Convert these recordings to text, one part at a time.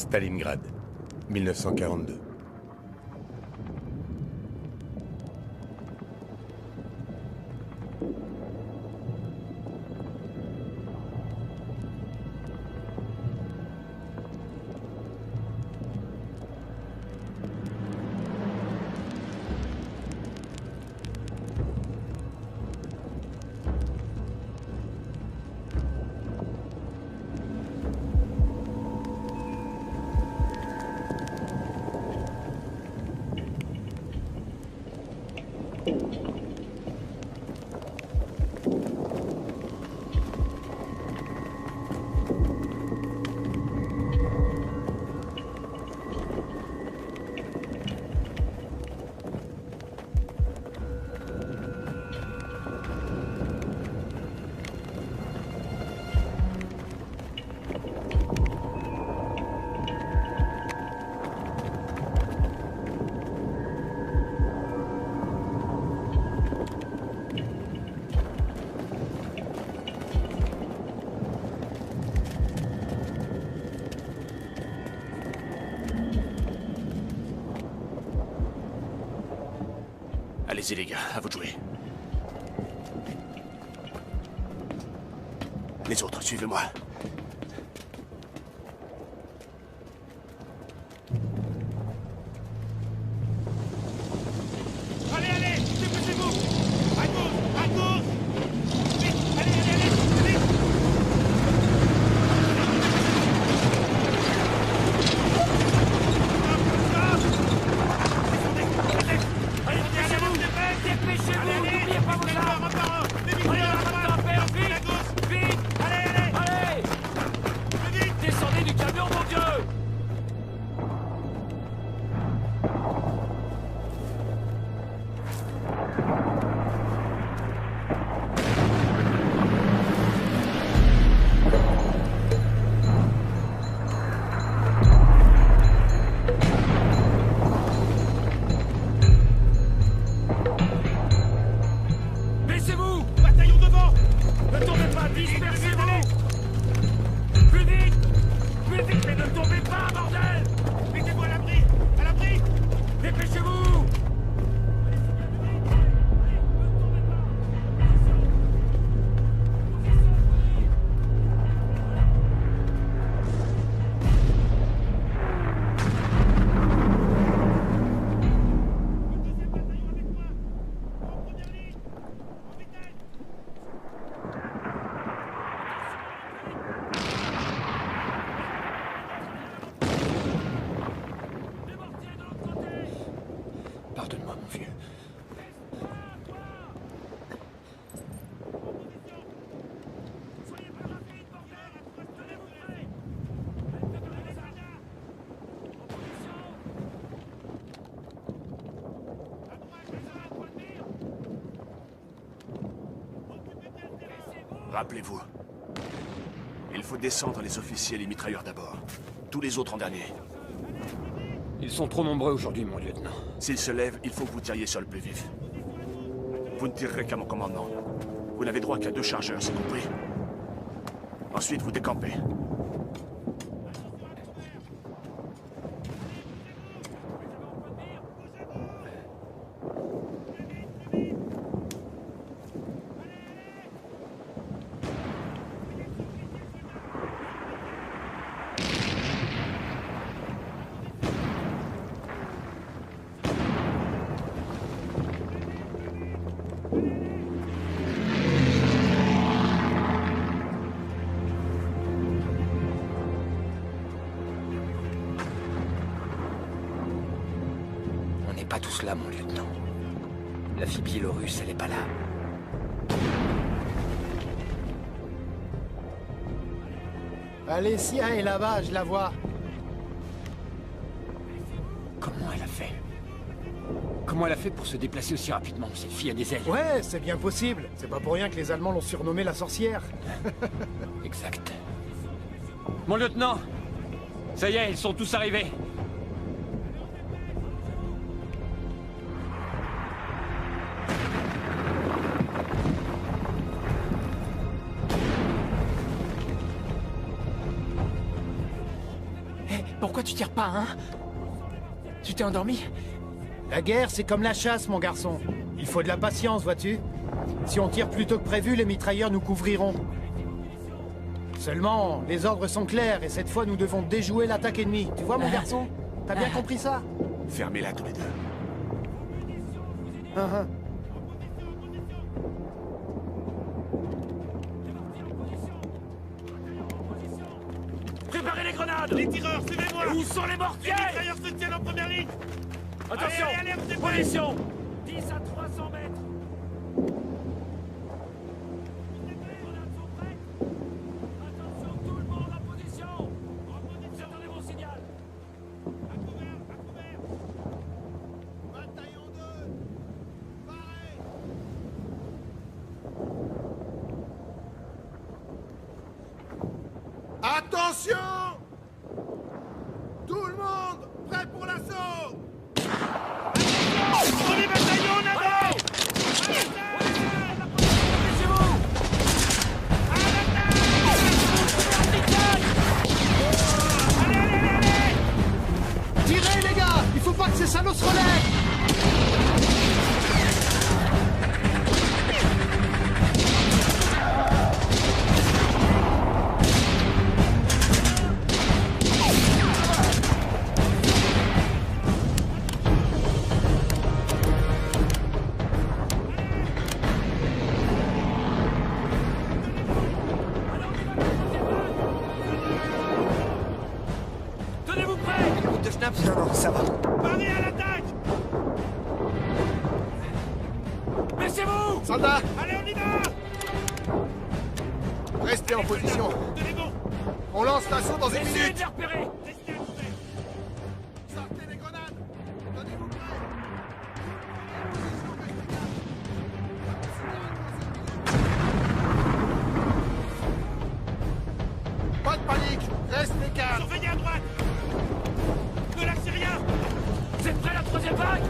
Stalingrad, 1942. Allez-y les gars, à vous de jouer. Les autres, suivez-moi. Allez, allez, dépêchez-vous! À gauche, à gauche! Vite, allez, allez, allez, vite! Allez, dépêchez-vous! Dépêchez-vous! N'oubliez pas vos armes! Prenez la temps à faire, vite! Vite! Allez, allez! Allez! Plus vite! Descendez du camion, mon Dieu! Baissez-vous! Bataillon devant! Ne tombez pas! Dispersez-vous! Plus vite! Plus vite, mais ne tombez pas, bordel! Mettez-vous à l'abri! À l'abri! Dépêchez-vous! Pardonne-moi, mon vieux. Soyez pas rapide, bordel! Tenez-vous prêts! À droite, les uns à droite, mire! Occupez bien le terrain! Rappelez-vous. Il faut descendre les officiers et les mitrailleurs d'abord. Tous les autres en dernier. Ils sont trop nombreux aujourd'hui, mon lieutenant. S'ils se lèvent, il faut que vous tiriez sur le plus vif. Vous ne tirerez qu'à mon commandement. Vous n'avez droit qu'à 2 chargeurs, c'est compris? Ensuite, vous décampez. On n'est pas tous là, mon lieutenant. La fille biélorusse, elle est pas là. Alessia est là-bas, je la vois. Comment elle a fait? Comment elle a fait pour se déplacer aussi rapidement? Cette fille a des ailes. Ouais, c'est bien possible. C'est pas pour rien que les Allemands l'ont surnommée la sorcière. Exact. Mon lieutenant! Ça y est, ils sont tous arrivés. Pourquoi tu tires pas, hein? Tu t'es endormi? La guerre, c'est comme la chasse, mon garçon. Il faut de la patience, vois-tu? Si on tire plus tôt que prévu, les mitrailleurs nous couvriront. Seulement, les ordres sont clairs, et cette fois, nous devons déjouer l'attaque ennemie. Tu vois, mon garçon? T'as bien compris ça? Fermez-la tous les deux. Préparez les grenades! Les tireurs, suivez-moi! Où sont les mortiers? Les mitrailleurs se tiennent en première ligne! Attention! Allez, on est prêts. Position! 10 à 300 mètres! Attention, tout le monde en position! Attendez mon signal! À couvert! Bataillon 2! Parez! Attention! Tout le monde, prêt pour l'assaut! Premier bataillon en avant! Tirez, les gars! Il faut pas que ces salauds se relèvent! Tenez-vous prêts! Non, ça va. Parez à l'attaque! Baissez-vous! Soldats, Allez, on y va! restez en position. Tenez bon! On lance l'assaut dans une Essayez de minute. les repérer! Restez à couvert! Sortez les grenades! Tenez-vous prêts! Pas de panique, restez calme. Surveillez à droite! Ne lâchez rien! Vous êtes prêts à la troisième vague?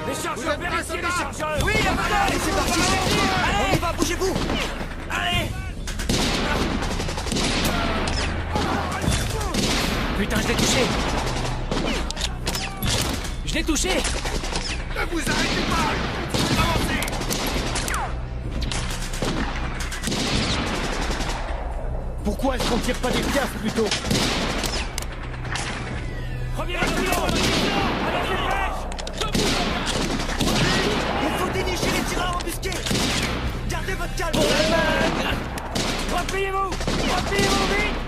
Les chargeurs, vérifiez les chargeurs! Oui, allez, c'est parti! Allez, on y va, bougez-vous! Allez! Putain, je l'ai touché! Je l'ai touché! Ne vous arrêtez pas! Avancez! Pourquoi est-ce qu'on tire pas des piastres plutôt? Premier échelon! Avec les flèches! Il faut dénicher les tireurs embusqués. Gardez votre calme. Repliez-vous! Repliez-vous vite!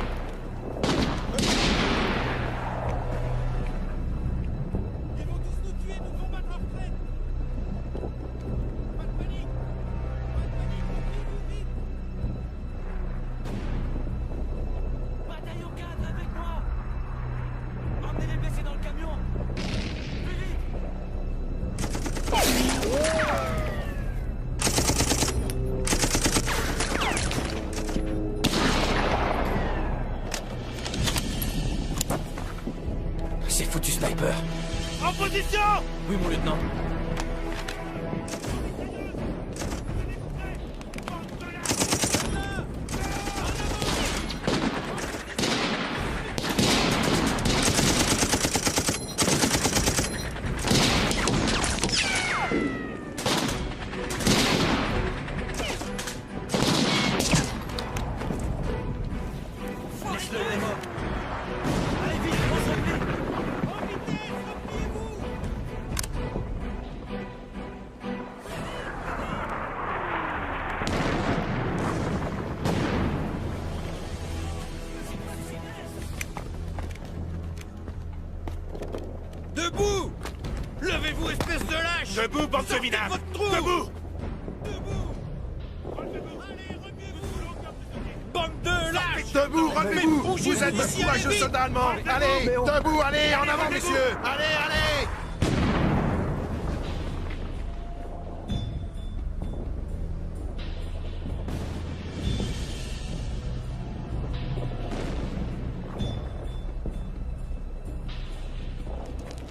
Ils vont tous nous tuer, nous devons battre leur retraite! Pas de panique! Repliez-vous vite! Bataillon 4 avec moi. Emmenez les blessés dans le camion. Plus vite. C'est foutu, sniper! En position! Oui, mon lieutenant. Laisse-le, les morts. Allez vite, on se replie. En vitesse, repliez-vous! Debout! Levez-vous, espèce de lâche! Debout, bande de Sortez minables! votre trou! Debout! Relevez-vous! Allez, repliez-vous! Aucun prisonnier! Bande de lâches! Debout, relevez-vous. bougez-vous Vous êtes de d'ici, courageux allez, soldats allemands. Allez, debout, allez, en avant, messieurs. Allez, allez.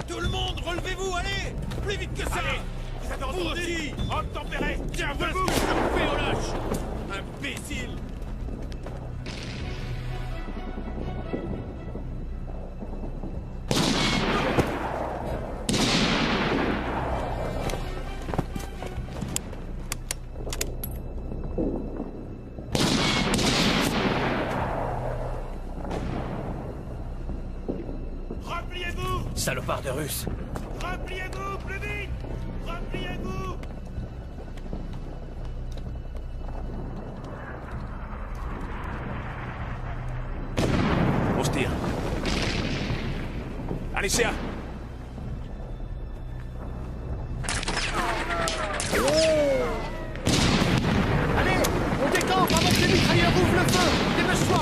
Tout le monde, relevez-vous, allez! Plus vite que ça! Allez! Vous avez entendu? aussi! Homme tempéré! Tiens, voilà ce que Repliez-vous! Salopard de Russe. Repliez-vous! Plus vite! Repliez-vous! On se tire. Allez, Céa! Allez, on décampe avant que les mitrailleurs ouvrent le feu. Dépêche-toi.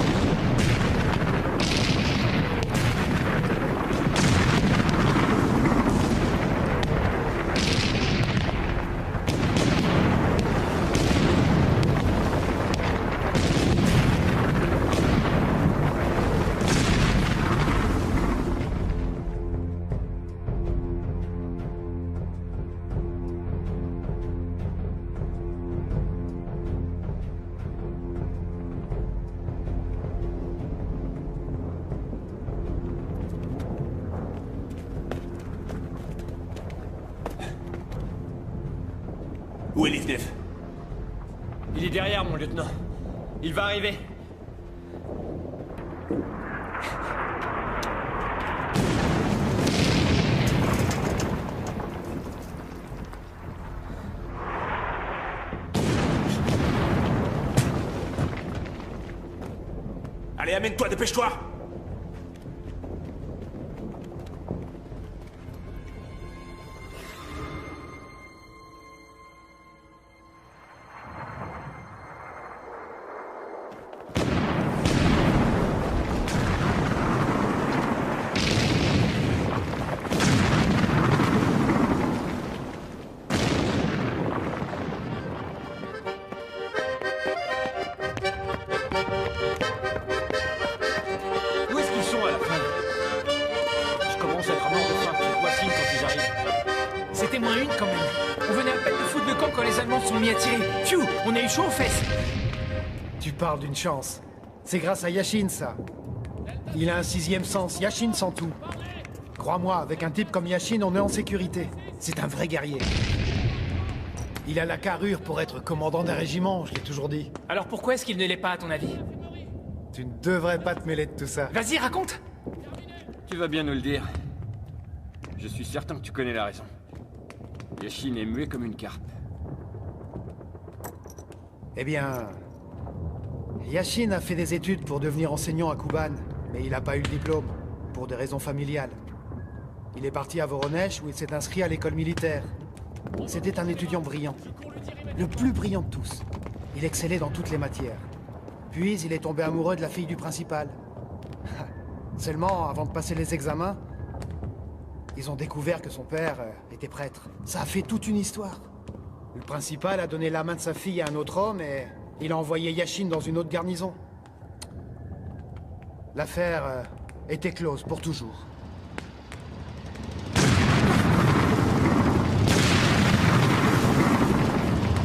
Où est Livnev? Il est derrière, mon lieutenant. Il va arriver. Allez, amène-toi, dépêche-toi! Où est-ce qu'ils sont à la fin? Je commence à être mort de faim. Je vois signe quand ils arrivent. C'était moins une quand même. On venait à peine de foutre le camp quand les Allemands se sont mis à tirer. Pfiou, on a eu chaud aux fesses. Tu parles d'une chance. C'est grâce à Yashin, ça. Il a un sixième sens. Yashin sent tout. Crois-moi, avec un type comme Yashin, on est en sécurité. C'est un vrai guerrier. Il a la carrure pour être commandant d'un régiment, je l'ai toujours dit. Alors pourquoi est-ce qu'il ne l'est pas à ton avis? Tu ne devrais pas te mêler de tout ça. Vas-y, raconte. Tu vas bien nous le dire. Je suis certain que tu connais la raison. Yashin est muet comme une carpe. Eh bien... Yashin a fait des études pour devenir enseignant à Kuban, mais il n'a pas eu le diplôme, pour des raisons familiales. Il est parti à Voronezh où il s'est inscrit à l'école militaire. C'était un étudiant brillant. Le plus brillant de tous. Il excellait dans toutes les matières. Puis il est tombé amoureux de la fille du principal. Seulement, avant de passer les examens, ils ont découvert que son père était prêtre. Ça a fait toute une histoire. Le principal a donné la main de sa fille à un autre homme et il a envoyé Yashin dans une autre garnison. L'affaire était close pour toujours.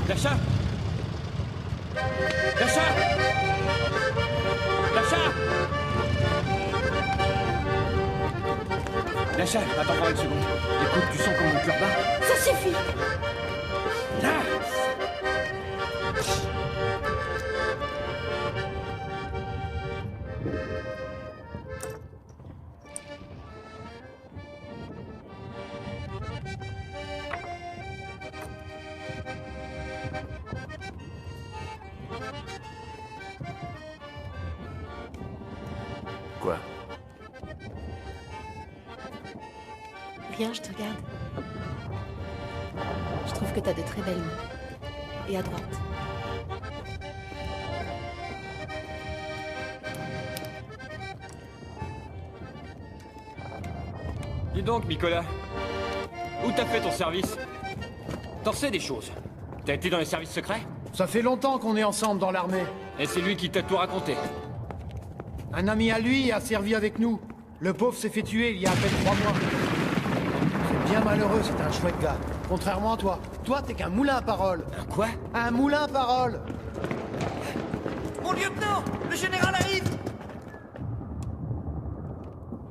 Dasha! Dasha! Dasha! Dasha, attends-moi une seconde. Écoute, tu sens comme mon cœur bat? Ça suffit. Ah! Quoi? Rien, je te regarde. Je trouve que t'as de très belles mains. Et à droite. Dis donc, Nicolas. Où t'as fait ton service? T'en sais des choses. T'as été dans les services secrets? Ça fait longtemps qu'on est ensemble dans l'armée. Et c'est lui qui t'a tout raconté. Un ami à lui a servi avec nous. Le pauvre s'est fait tuer il y a à peine 3 mois. C'est bien malheureux, c'est un chouette gars. Contrairement à toi. Toi, t'es qu'un moulin à parole. Un quoi? Un moulin à parole. Mon lieutenant! Le général arrive!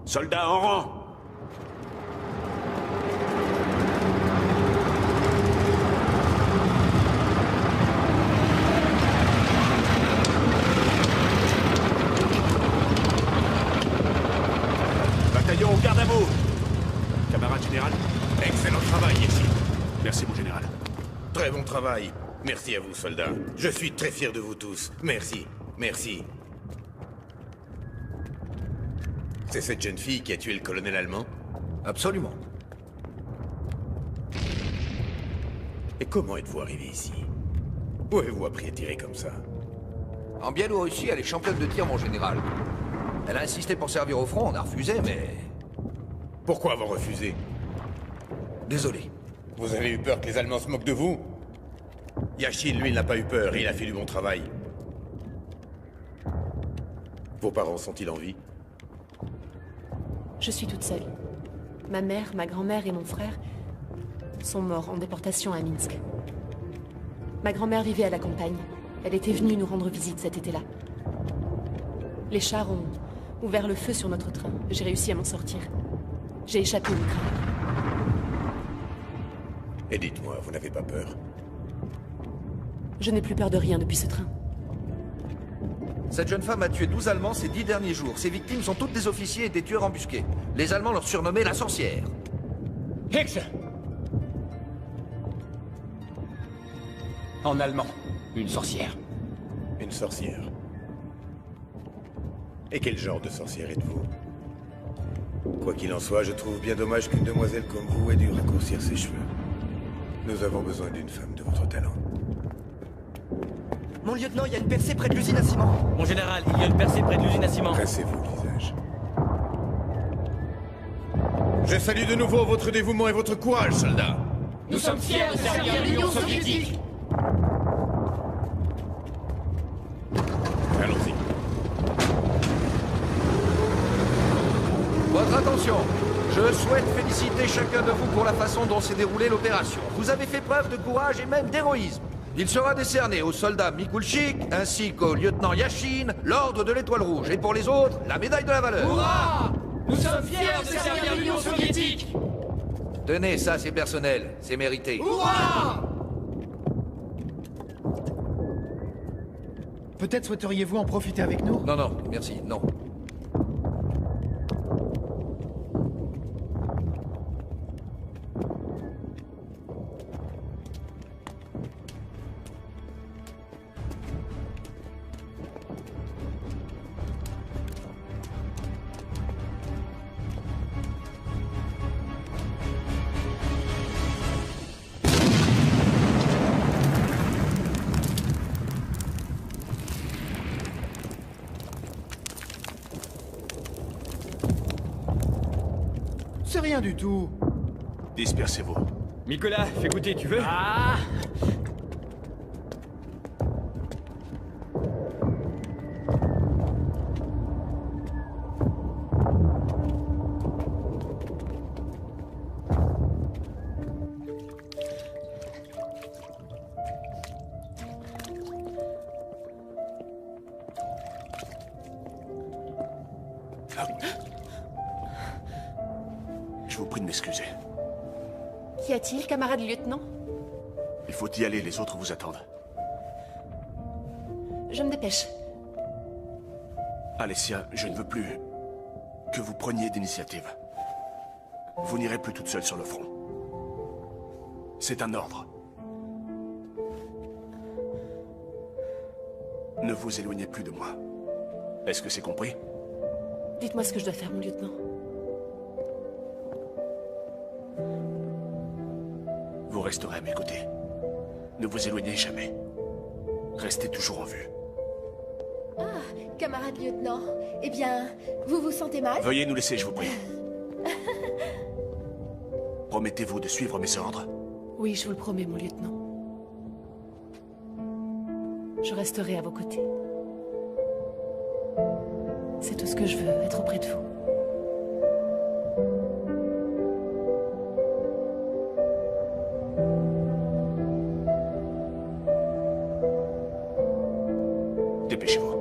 Soldats en rang! travail. Merci à vous, soldats. Je suis très fier de vous tous. Merci. Merci. C'est cette jeune fille qui a tué le colonel allemand? Absolument. Et comment êtes-vous arrivé ici? Où avez-vous appris à tirer comme ça? En Biélorussie, elle est championne de tir, mon général. Elle a insisté pour servir au front, on a refusé, mais... Pourquoi avoir refusé? Désolé. Vous avez eu peur que les Allemands se moquent de vous? Yashin, lui, n'a pas eu peur et il a fait du bon travail. Vos parents sont-ils en vie? Je suis toute seule. Ma mère, ma grand-mère et mon frère sont morts en déportation à Minsk. Ma grand-mère vivait à la campagne. Elle était venue nous rendre visite cet été-là. Les chars ont ouvert le feu sur notre train. J'ai réussi à m'en sortir. J'ai échappé au mitrailleur. Et dites-moi, vous n'avez pas peur? Je n'ai plus peur de rien depuis ce train. Cette jeune femme a tué 12 Allemands ces 10 derniers jours. Ses victimes sont toutes des officiers et des tueurs embusqués. Les Allemands leur surnommaient la sorcière. Hexe! En allemand, une sorcière. Une sorcière. Et quel genre de sorcière êtes-vous? Quoi qu'il en soit, je trouve bien dommage qu'une demoiselle comme vous ait dû raccourcir ses cheveux. Nous avons besoin d'une femme de votre talent. Mon lieutenant, il y a une percée près de l'usine à ciment. Mon général, il y a une percée près de l'usine à ciment. Cassez-vous le visage. Je salue de nouveau votre dévouement et votre courage, soldats. Nous sommes fiers de servir l'Union soviétique. Allons-y. Votre attention. Je souhaite féliciter chacun de vous pour la façon dont s'est déroulée l'opération. Vous avez fait preuve de courage et même d'héroïsme. Il sera décerné au soldat Mikulchik ainsi qu'au lieutenant Yashin l'ordre de l'Étoile Rouge. Et pour les autres, la médaille de la valeur. Hurrah! Nous sommes fiers de servir l'Union soviétique. Tenez, ça c'est personnel, c'est mérité. Hurrah! Peut-être souhaiteriez-vous en profiter avec nous? Non, non, merci, non. C'est rien du tout. Dispersez-vous. Nicolas, fais goûter, tu veux? Ah! Je vous prie de m'excuser. Qu'y a-t-il, camarade lieutenant? Il faut y aller, les autres vous attendent. Je me dépêche. Alessia, je ne veux plus que vous preniez d'initiative. Vous n'irez plus toute seule sur le front. C'est un ordre. Ne vous éloignez plus de moi. Est-ce que c'est compris? Dites-moi ce que je dois faire, mon lieutenant. Vous resterez à mes côtés. Ne vous éloignez jamais. Restez toujours en vue. Ah, camarade lieutenant. Eh bien, vous vous sentez mal? Veuillez nous laisser, je vous prie. Promettez-vous de suivre mes ordres? Oui, je vous le promets, mon lieutenant. Je resterai à vos côtés. C'est tout ce que je veux, être auprès de vous. Dépêchez-vous.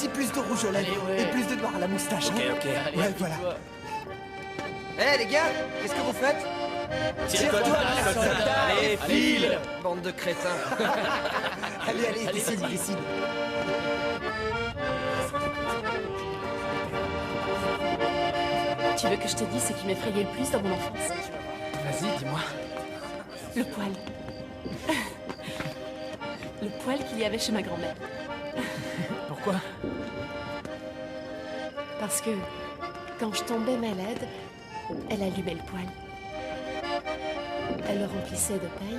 Vas-y, plus de rouge aux lèvres et plus de noir à la moustache. Ok, hein. ok. Allez, Ouais, voilà. Eh les gars, qu'est-ce que vous faites? Tire-toi, soldat, et file. Bande de crétins. allez, décide. Tu veux que je te dise ce qui m'effrayait le plus dans mon enfance? Vas-y, dis-moi. Le poil. Le poil qu'il y avait chez ma grand-mère. Pourquoi? Parce que quand je tombais malade, elle allumait le poil. Elle le remplissait de paille.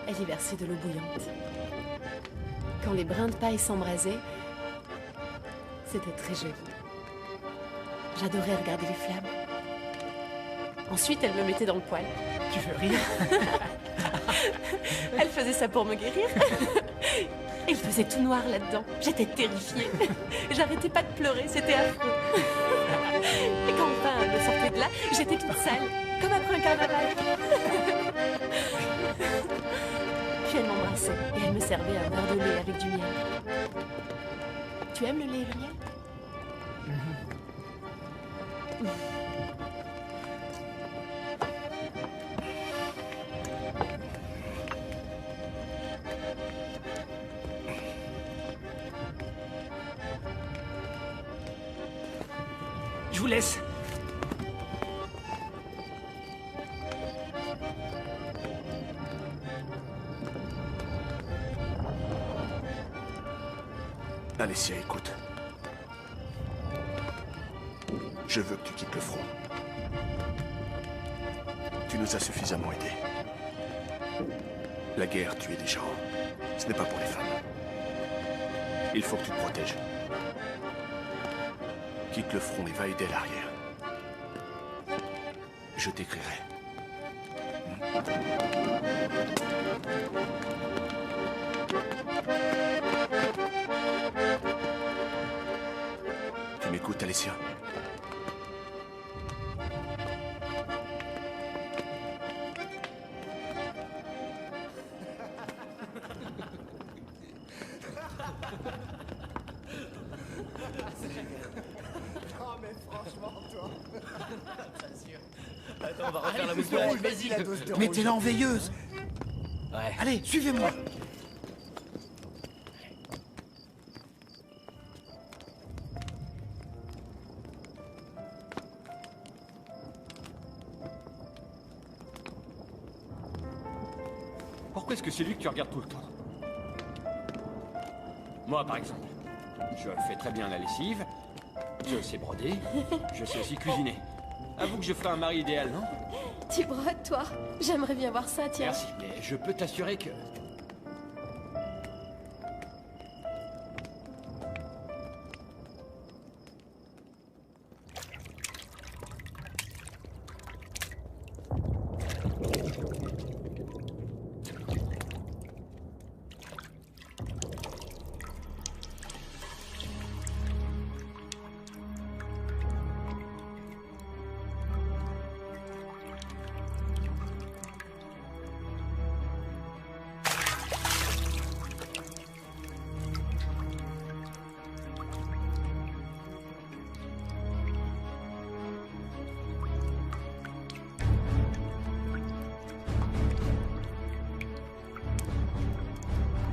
Elle y versait de l'eau bouillante. Quand les brins de paille s'embrasaient, c'était très joli. J'adorais regarder les flammes. Ensuite, elle me mettait dans le poil. Tu veux rire? Elle faisait ça pour me guérir. Il faisait tout noir là-dedans. J'étais terrifiée. J'arrêtais pas de pleurer, c'était affreux. Et quand enfin elle me sortait de là, j'étais toute sale, comme après un carnaval. Puis elle m'embrassait et elle me servait un verre de lait avec du miel. Tu aimes le lait et le miel? Je vous laisse. Alessia, écoute. Je veux que tu quittes le front. Tu nous as suffisamment aidés. La guerre tuait des gens. Ce n'est pas pour les femmes. Il faut que tu te protèges. Quitte le front et va aider à l'arrière. Je t'écrirai. Tu m'écoutes, Alessia? Non mais franchement, toi. Attends, on va refaire la Ouais, rouge. vas-y, la dose de Mettez-la en veilleuse. Ouais. Allez, suivez-moi. Pourquoi est-ce que c'est lui que tu regardes tout le temps? Moi, par exemple. Je fais très bien la lessive. Je sais broder. Je sais aussi cuisiner. Avoue que je ferai un mari idéal, non? Tu brodes, toi? J'aimerais bien voir ça, tiens. Merci, mais je peux t'assurer que...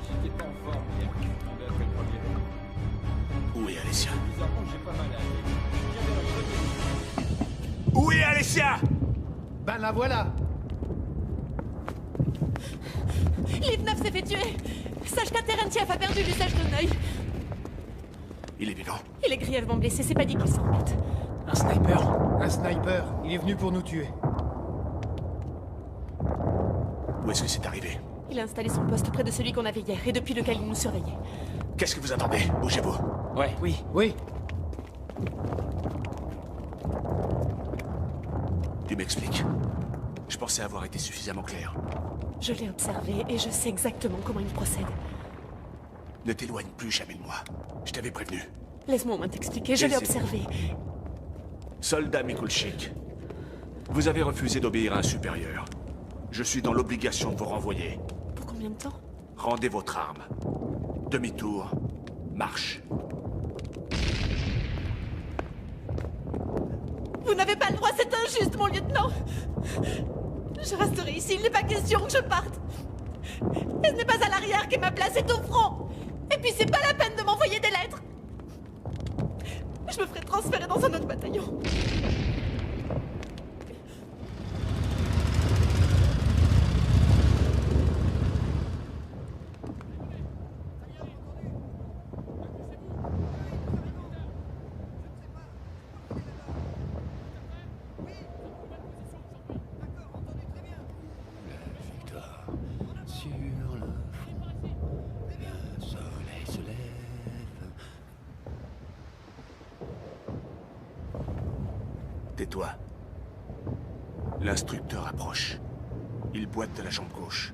J'étais pas en forme hier. On a fait le premier. Où est Alessia? Bizarrement, j'ai pas mal à aller. Où est Alessia? Ben la voilà. Livnov s'est fait tuer. Sachka Terentiev a perdu l'usage d'un œil. Il est vivant. Il est grièvement blessé, c'est pas dit qu'il s'en remettre. Un sniper. Un sniper. Il est venu pour nous tuer. Où est-ce que c'est arrivé? Il a installé son poste près de celui qu'on avait hier et depuis lequel il nous surveillait. Qu'est-ce que vous attendez? Bougez-vous. Ouais. Oui. Oui. Tu m'expliques. Je pensais avoir été suffisamment clair. Je l'ai observé et je sais exactement comment il procède. Ne t'éloigne plus jamais de moi. Je t'avais prévenu. Laisse-moi au moins t'expliquer, je l'ai observé. Soldat Mikulchik, vous avez refusé d'obéir à un supérieur. Je suis dans l'obligation de vous renvoyer. Pour combien de temps? Rendez votre arme. Demi-tour. Marche. Vous n'avez pas le droit, c'est injuste, mon lieutenant. Je resterai ici, il n'est pas question que je parte. Et ce n'est pas à l'arrière qu'est ma place, c'est au front. Et puis c'est pas la peine de m'envoyer des lettres. Je me ferai transférer dans un autre bataillon. Tais-toi. L'instructeur approche. Il boite de la jambe gauche.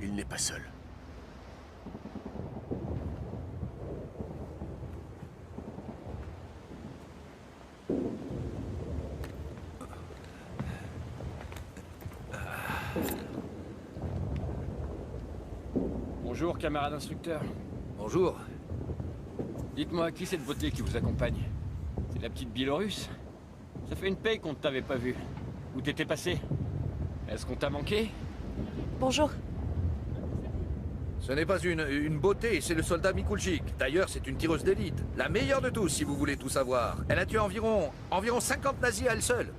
Il n'est pas seul. Bonjour, camarade instructeur. Bonjour. Dites-moi, qui cette beauté qui vous accompagne? C'est la petite Biélorusse? Ça fait une paye qu'on ne t'avait pas vu. Où t'étais passé? Est-ce qu'on t'a manqué? Bonjour. Ce n'est pas une beauté, c'est le soldat Mikulchik. D'ailleurs, c'est une tireuse d'élite. La meilleure de tous, si vous voulez tout savoir. Elle a tué environ 50 nazis à elle seule.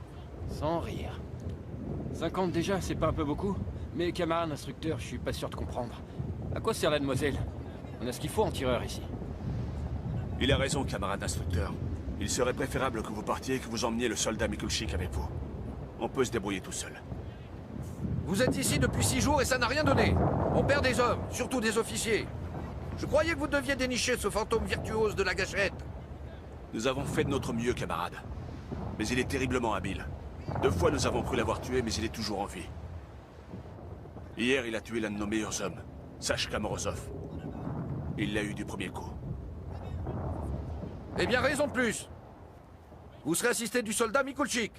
Sans rire. 50 déjà, c'est pas un peu beaucoup? Mais camarade instructeur, je suis pas sûr de comprendre. À quoi sert la demoiselle? On a ce qu'il faut en tireur ici. Il a raison, camarade instructeur. Il serait préférable que vous partiez et que vous emmeniez le soldat Mikulchik avec vous. On peut se débrouiller tout seul. Vous êtes ici depuis 6 jours et ça n'a rien donné. On perd des hommes, surtout des officiers. Je croyais que vous deviez dénicher ce fantôme virtuose de la gâchette. Nous avons fait de notre mieux, camarade. Mais il est terriblement habile. 2 fois, nous avons cru l'avoir tué, mais il est toujours en vie. Hier, il a tué l'un de nos meilleurs hommes, Sachka Morozov. Il l'a eu du premier coup. Eh bien, raison de plus. Vous serez assisté du soldat Mikulchik.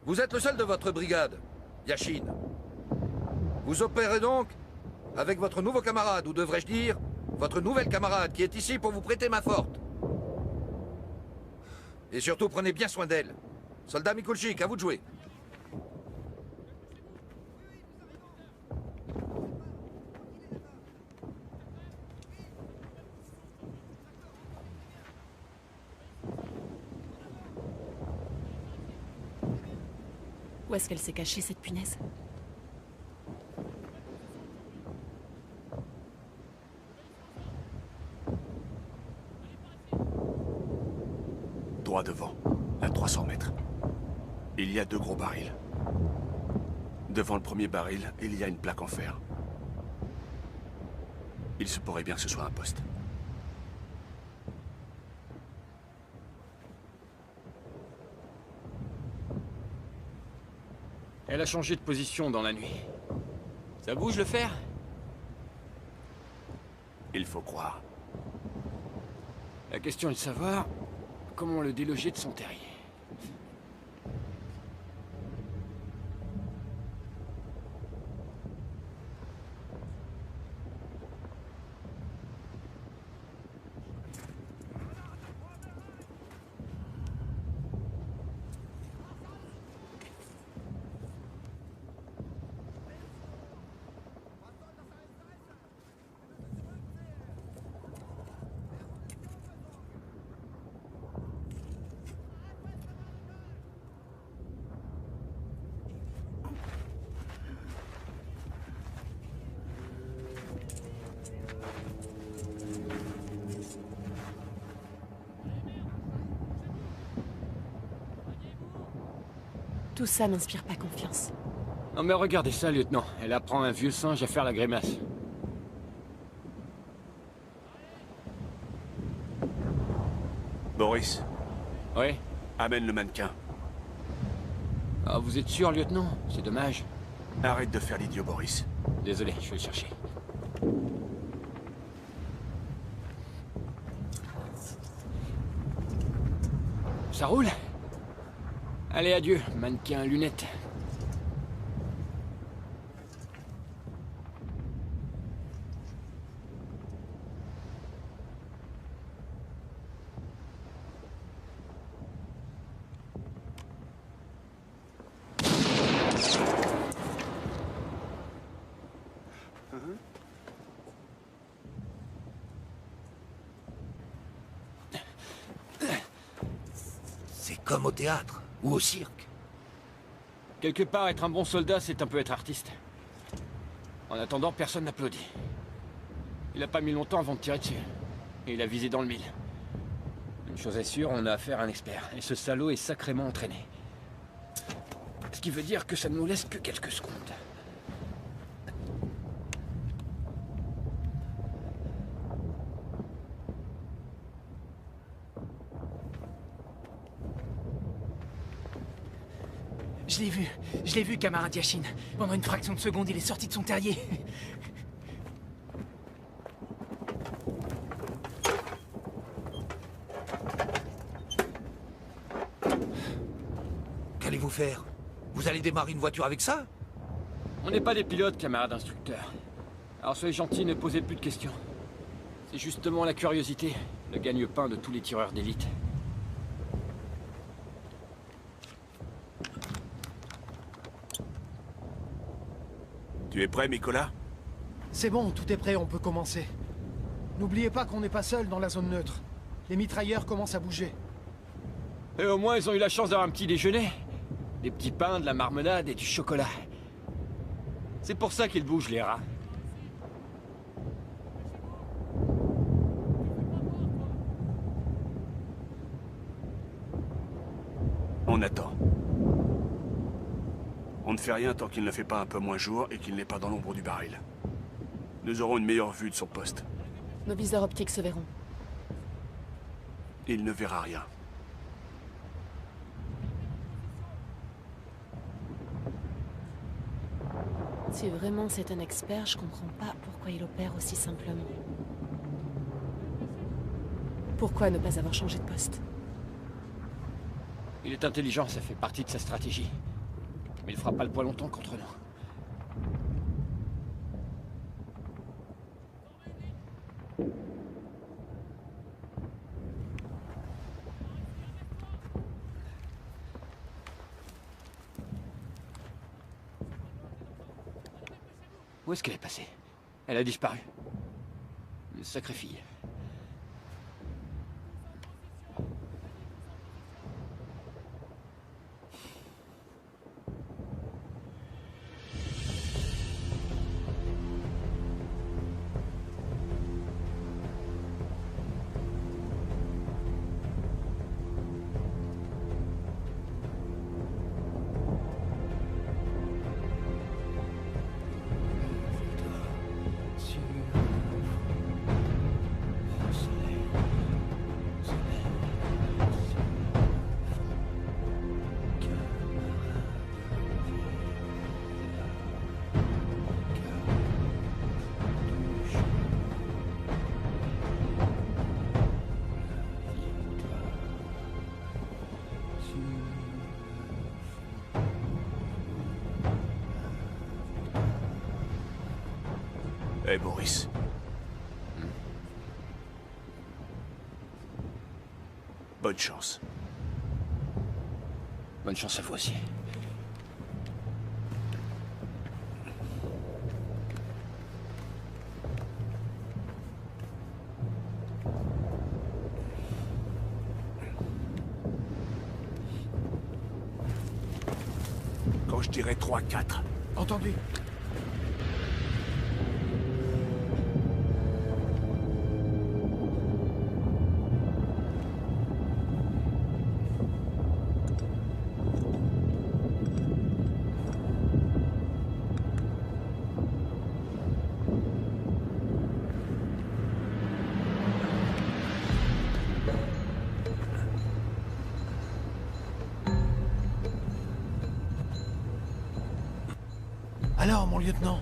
Vous êtes le seul de votre brigade, Yashin. Vous opérez donc avec votre nouveau camarade, ou devrais-je dire, votre nouvelle camarade, qui est ici pour vous prêter main forte. Et surtout, prenez bien soin d'elle. Soldat Mikulchik, à vous de jouer. Où est-ce qu'elle s'est cachée, cette punaise? Droit devant, à 300 mètres. Il y a 2 gros barils. Devant le premier baril, il y a une plaque en fer. Il se pourrait bien que ce soit un poste. Elle a changé de position dans la nuit. Ça bouge le fer? Il faut croire. La question est de savoir comment le déloger de son terrier. Tout ça n'inspire pas confiance. Non mais regardez ça, lieutenant. Elle apprend un vieux singe à faire la grimace. Boris. Oui? Amène le mannequin. Ah, vous êtes sûr, lieutenant? C'est dommage. Arrête de faire l'idiot, Boris. Désolé, je vais le chercher. Ça roule? Allez, adieu, mannequin à lunettes. Comme au théâtre ou au cirque. Quelque part, être un bon soldat, c'est un peu être artiste. En attendant, personne n'applaudit. Il a pas mis longtemps avant de tirer dessus. Et il a visé dans le mille. Une chose est sûre, on a affaire à un expert. Et ce salaud est sacrément entraîné. Ce qui veut dire que ça ne nous laisse que quelques secondes. Je l'ai vu, camarade Yashin. Pendant une fraction de seconde, il est sorti de son terrier. Qu'allez-vous faire? Vous allez démarrer une voiture avec ça? On n'est pas des pilotes, camarade instructeur. Alors soyez gentils, ne posez plus de questions. C'est justement la curiosité, le gagne-pain de tous les tireurs d'élite. Tu es prêt, Nicolas? C'est bon, tout est prêt, on peut commencer. N'oubliez pas qu'on n'est pas seul dans la zone neutre. Les mitrailleurs commencent à bouger. Et au moins, ils ont eu la chance d'avoir un petit déjeuner. Des petits pains, de la marmelade et du chocolat. C'est pour ça qu'ils bougent, les rats. On attend. On ne fait rien tant qu'il ne fait pas un peu moins jour et qu'il n'est pas dans l'ombre du baril. Nous aurons une meilleure vue de son poste. Nos viseurs optiques se verront. Il ne verra rien. Si vraiment c'est un expert, je comprends pas pourquoi il opère aussi simplement. Pourquoi ne pas avoir changé de poste? Il est intelligent, ça fait partie de sa stratégie. Mais il fera pas le poids longtemps contre nous. Où est-ce qu'elle est passée? Elle a disparu. Une sacrée fille. Hé, Boris. Bonne chance. Bonne chance à vous aussi. Quand je dirais 3-4. Entendu. Alors, mon lieutenant?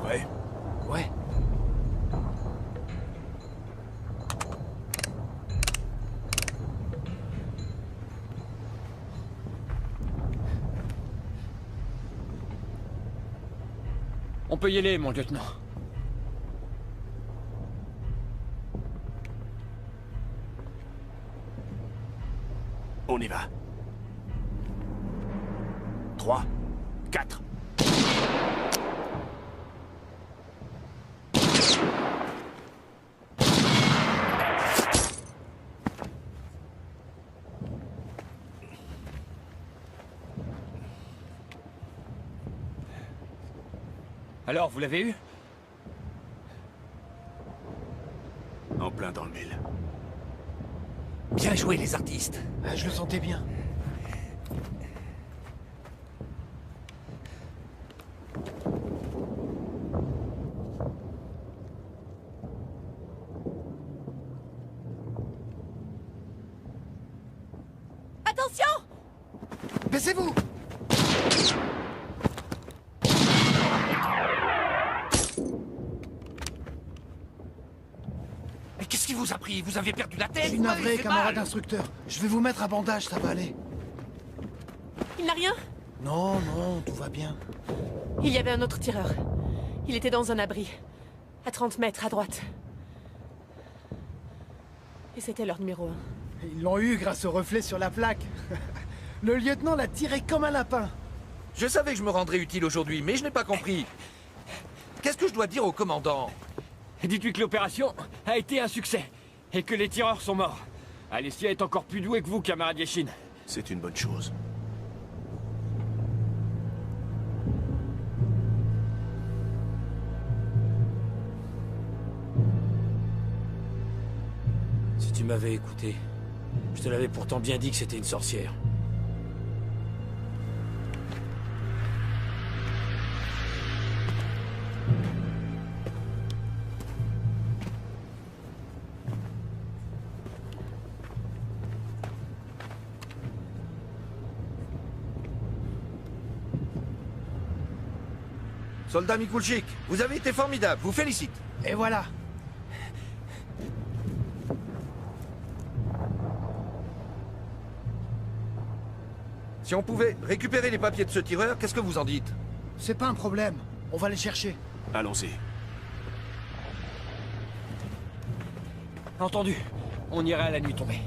Prêt? Ouais. On peut y aller, mon lieutenant. On y va. 3, 4. Alors, vous l'avez eu? En plein dans le mille. Bien joué, les artistes. Ah, je le sentais bien. Attention! Baissez-vous! Mais qu'est-ce qui vous a pris? Vous avez perdu la tête? Je suis Vous m'avez navré, fait camarade mal. instructeur. Je vais vous mettre un bandage, ça va aller. Il n'a rien? Non, non, tout va bien. Il y avait un autre tireur. Il était dans un abri. À 30 mètres, à droite. Et c'était leur numéro 1. Ils l'ont eu grâce au reflet sur la plaque. Le lieutenant l'a tiré comme un lapin. Je savais que je me rendrais utile aujourd'hui, mais je n'ai pas compris. Qu'est-ce que je dois dire au commandant? Dites-lui que l'opération a été un succès. Et que les tireurs sont morts. Alessia est encore plus douée que vous, camarade Yashin. C'est une bonne chose. Si tu m'avais écouté, je te l'avais pourtant bien dit que c'était une sorcière. Soldat Mikulchik, vous avez été formidable, vous félicite. Et voilà. Si on pouvait récupérer les papiers de ce tireur, qu'est-ce que vous en dites? C'est pas un problème. On va les chercher. Allons-y. Entendu. On ira à la nuit tombée.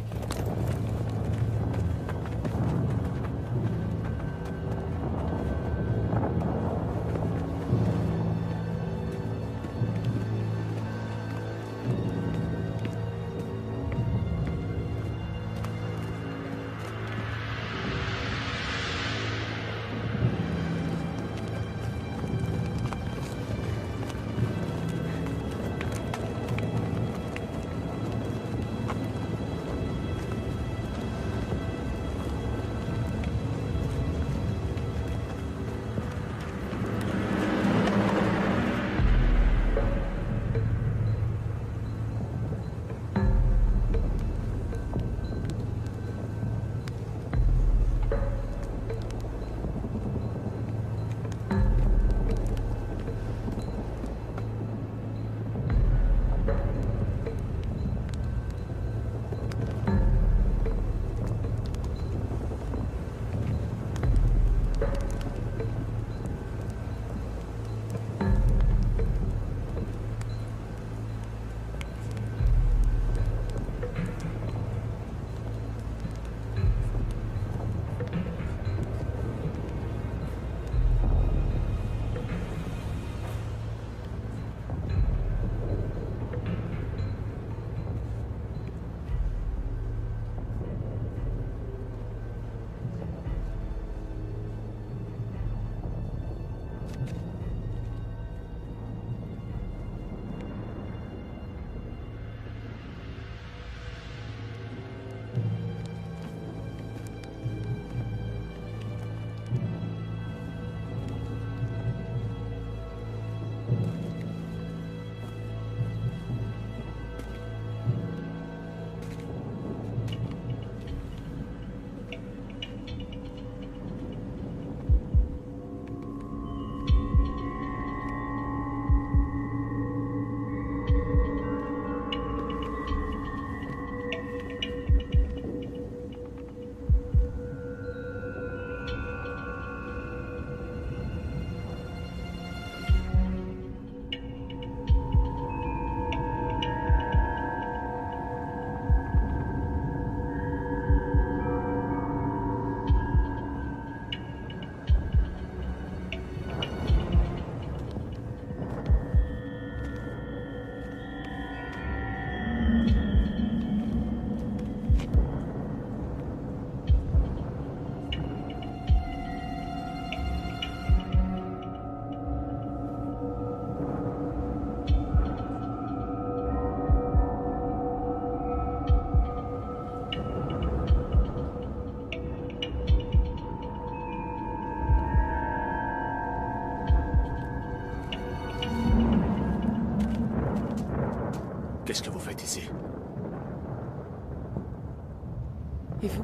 Et vous?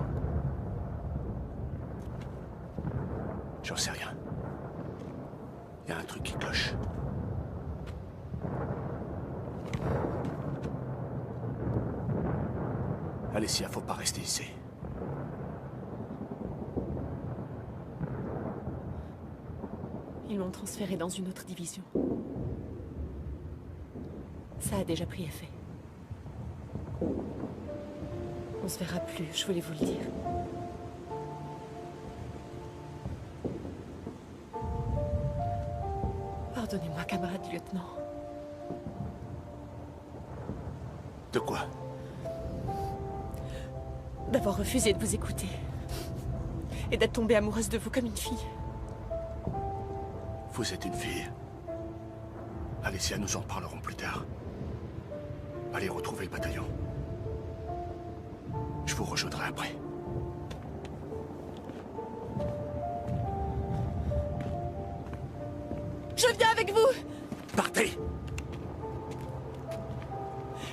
J'en sais rien. Il y a un truc qui cloche. Alicia, faut pas rester ici. Ils m'ont transféré dans une autre division. Ça a déjà pris effet. On se verra plus, je voulais vous le dire. Pardonnez-moi, camarade lieutenant. De quoi? D'avoir refusé de vous écouter. Et d'être tombée amoureuse de vous comme une fille. Vous êtes une fille. Alicia, nous en parlerons plus tard. Allez retrouver le bataillon. Je vous rejoindrai après. Je viens avec vous! Partez!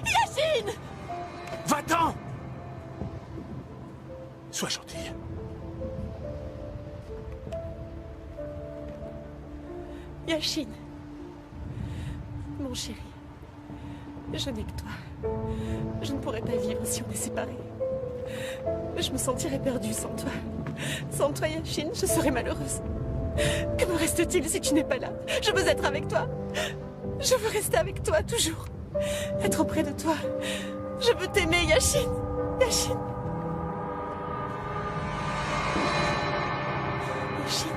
Yashin! Va-t'en! Sois gentille. Yashin. Mon chéri. Je n'ai que toi. Je ne pourrais pas vivre si on est séparés. Je me sentirais perdue sans toi. Sans toi, Yashin, je serais malheureuse. Que me reste-t-il si tu n'es pas là? Je veux être avec toi. Je veux rester avec toi, toujours. Être auprès de toi. Je veux t'aimer, Yashin. Yashin. Yashin.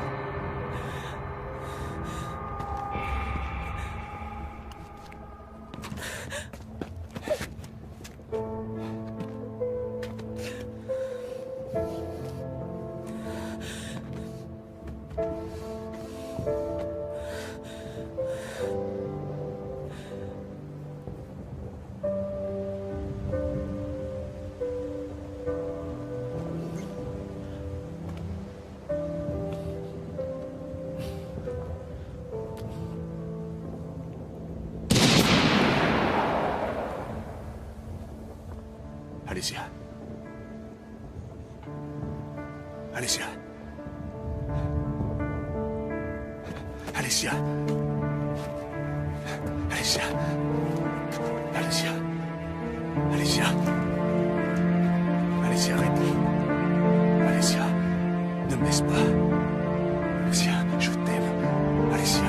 Alicia. Alicia. Alicia. Alicia. Alicia. Alicia. Alicia, arrête. Alicia, ne me laisse pas. Alicia, je t'aime. Alicia.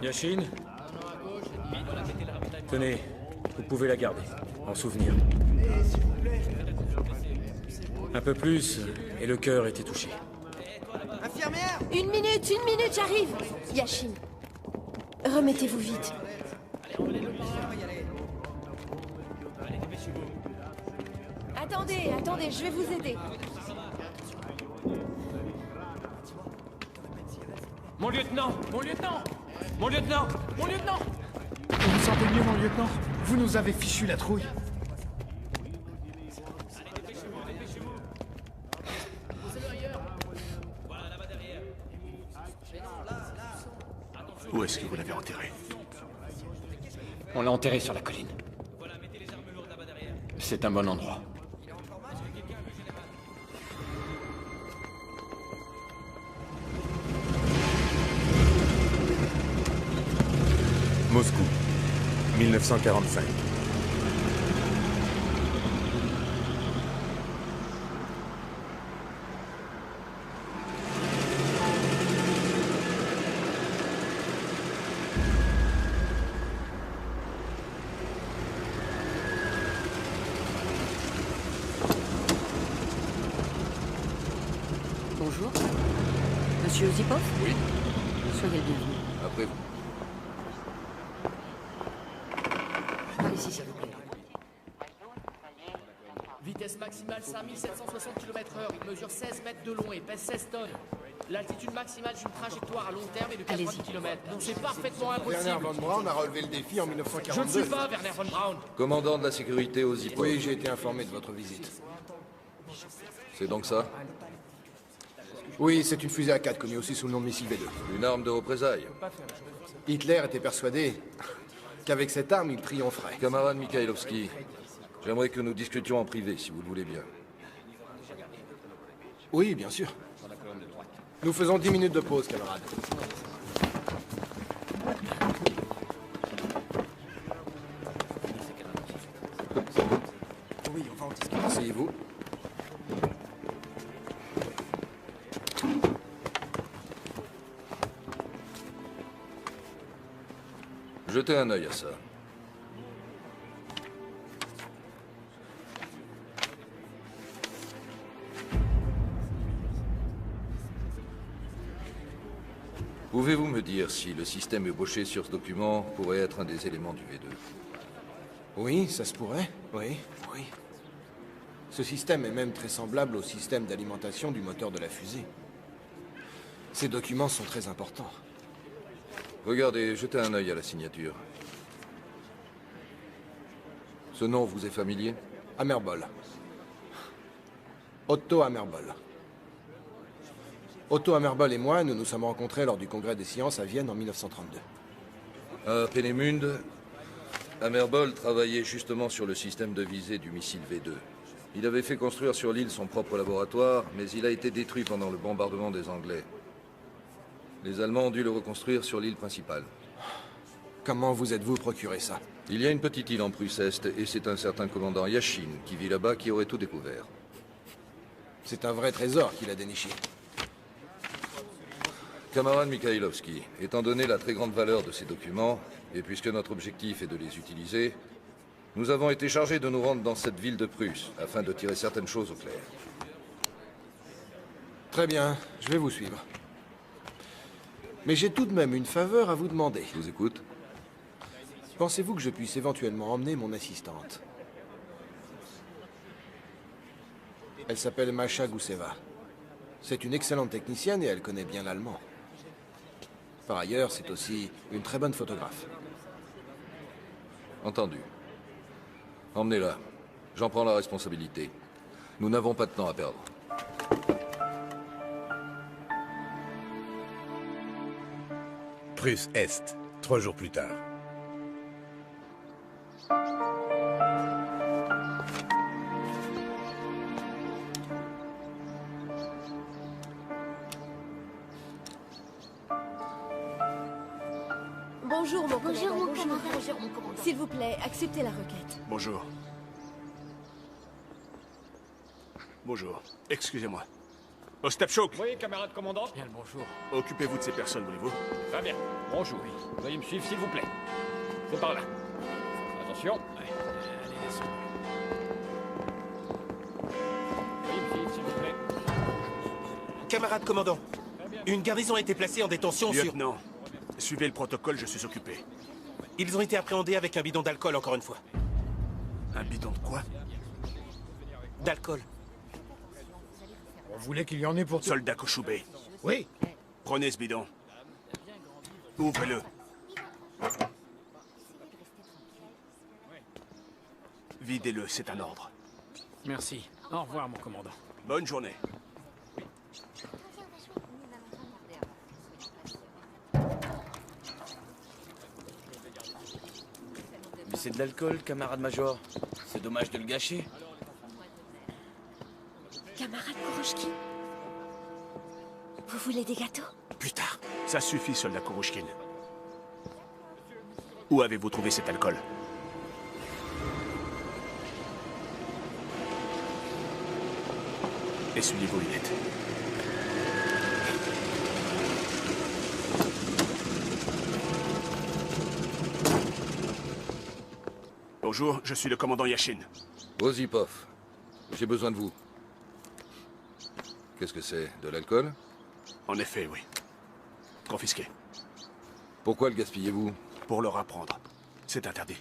Yashin? Tenez, vous pouvez la garder, en souvenir. Un peu plus, et le cœur était touché. Infirmière! Une minute, j'arrive! Yashin, remettez-vous vite. Attendez, je vais vous aider. Mon lieutenant! Mon lieutenant! Mon lieutenant! Mon lieutenant! Vous vous sentez mieux, mon lieutenant? Vous nous avez fichu la trouille. Où est-ce que vous l'avez enterré? On l'a enterré sur la colline. C'est un bon endroit. Moscou, 1945. Bonjour. Monsieur Zipov? Oui. Soyez le bienvenu. Après vous. Ici, s'il vous plaît. Vitesse maximale 5760 km/h. Il mesure 16 mètres de long et pèse 16 tonnes. L'altitude maximale d'une trajectoire à long terme est de 90 km. Donc c'est parfaitement impossible. Werner von Braun a relevé le défi en 1942. Je ne suis pas Werner von Braun. Commandant de la sécurité aux Zipov. Oui, j'ai été informé de votre visite. C'est donc ça? Oui, c'est une fusée A4 connue aussi sous le nom de missile V2. Une arme de représailles. Hitler était persuadé qu'avec cette arme, il triompherait. Camarade Mikhailovski, j'aimerais que nous discutions en privé, si vous le voulez bien. Oui, bien sûr. Nous faisons 10 minutes de pause, camarade. Oui, on va en discuter. Asseyez-vous. Jetez un œil à ça. Pouvez-vous me dire si le système ébauché sur ce document pourrait être un des éléments du V2? Oui, ça se pourrait. Oui, oui. Ce système est même très semblable au système d'alimentation du moteur de la fusée. Ces documents sont très importants. Regardez, jetez un œil à la signature. Ce nom vous est familier? Amerbol. Otto Amerbol. Otto Amerbol et moi, nous nous sommes rencontrés lors du congrès des sciences à Vienne en 1932. À Peenemünde, Amerbol travaillait justement sur le système de visée du missile V2. Il avait fait construire sur l'île son propre laboratoire, mais il a été détruit pendant le bombardement des Anglais. Les Allemands ont dû le reconstruire sur l'île principale. Comment vous êtes-vous procuré ça? Il y a une petite île en Prusse-Est, et c'est un certain commandant Yashin qui vit là-bas qui aurait tout découvert. C'est un vrai trésor qu'il a déniché. Camarade Mikhailovski, étant donné la très grande valeur de ces documents, et puisque notre objectif est de les utiliser, nous avons été chargés de nous rendre dans cette ville de Prusse, afin de tirer certaines choses au clair. Très bien, je vais vous suivre. Mais j'ai tout de même une faveur à vous demander. Je vous écoute. Pensez-vous que je puisse éventuellement emmener mon assistante? Elle s'appelle Masha Gousseva. C'est une excellente technicienne et elle connaît bien l'allemand. Par ailleurs, c'est aussi une très bonne photographe. Entendu. Emmenez-la. J'en prends la responsabilité. Nous n'avons pas de temps à perdre. Prusse-Est, 3 jours plus tard. Bonjour, mon Bonjour, commandant. mon commandant. Bonjour, mon commandant. S'il vous plaît, acceptez la requête. Bonjour. Bonjour. Excusez-moi. Ostapchuk! Oui, camarade commandant. Bien le bonjour. Occupez-vous de ces personnes, voulez-vous? Très bien. Bonjour. Veuillez me suivre, s'il vous plaît. C'est par là. Attention. Allez, descendez. Veuillez me suivre, s'il vous plaît. Camarade commandant, une garnison a été placée en détention sur... Lieutenant, suivez le protocole, je suis occupé. Ils ont été appréhendés avec un bidon d'alcool, encore une fois. Un bidon de quoi? D'alcool. On voulait qu'il y en ait pour... Soldat Kochoubé. Oui. Prenez ce bidon. Ouvrez-le. Videz-le, c'est un ordre. Merci. Au revoir, mon commandant. Bonne journée. Mais c'est de l'alcool, camarade major. C'est dommage de le gâcher. Camarade Kurushkin, vous voulez des gâteaux? Plus tard. Ça suffit, soldat Kurushkin. Où avez-vous trouvé cet alcool? Essuyez vos lunettes. Bonjour, je suis le commandant Yashin. Osipov, j'ai besoin de vous. Qu'est-ce que c'est? De l'alcool? En effet, oui. Confisqué. Pourquoi le gaspillez-vous? Pour leur apprendre. C'est interdit.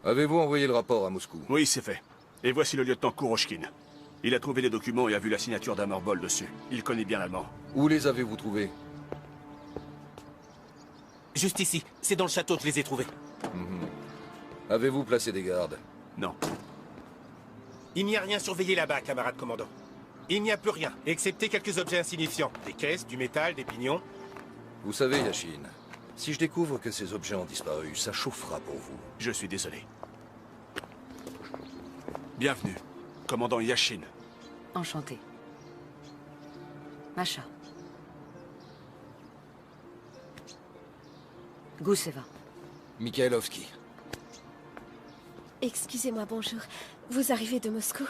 Avez-vous envoyé le rapport à Moscou? Oui, c'est fait. Et voici le lieutenant Kurushkin. Il a trouvé les documents et a vu la signature d'Hammerbol dessus. Il connaît bien l'allemand. Où les avez-vous trouvés? Juste ici. C'est dans le château que je les ai trouvés. Avez-vous placé des gardes? Non. Il n'y a rien surveillé là-bas, camarade commandant. Il n'y a plus rien, excepté quelques objets insignifiants. Des caisses, du métal, des pignons. Vous savez, Yashin, si je découvre que ces objets ont disparu, ça chauffera pour vous. Je suis désolé. Bienvenue, commandant Yashin. Enchanté. Masha. Guseva. Mikhailovski. Excusez-moi, bonjour. Vous arrivez de Moscou?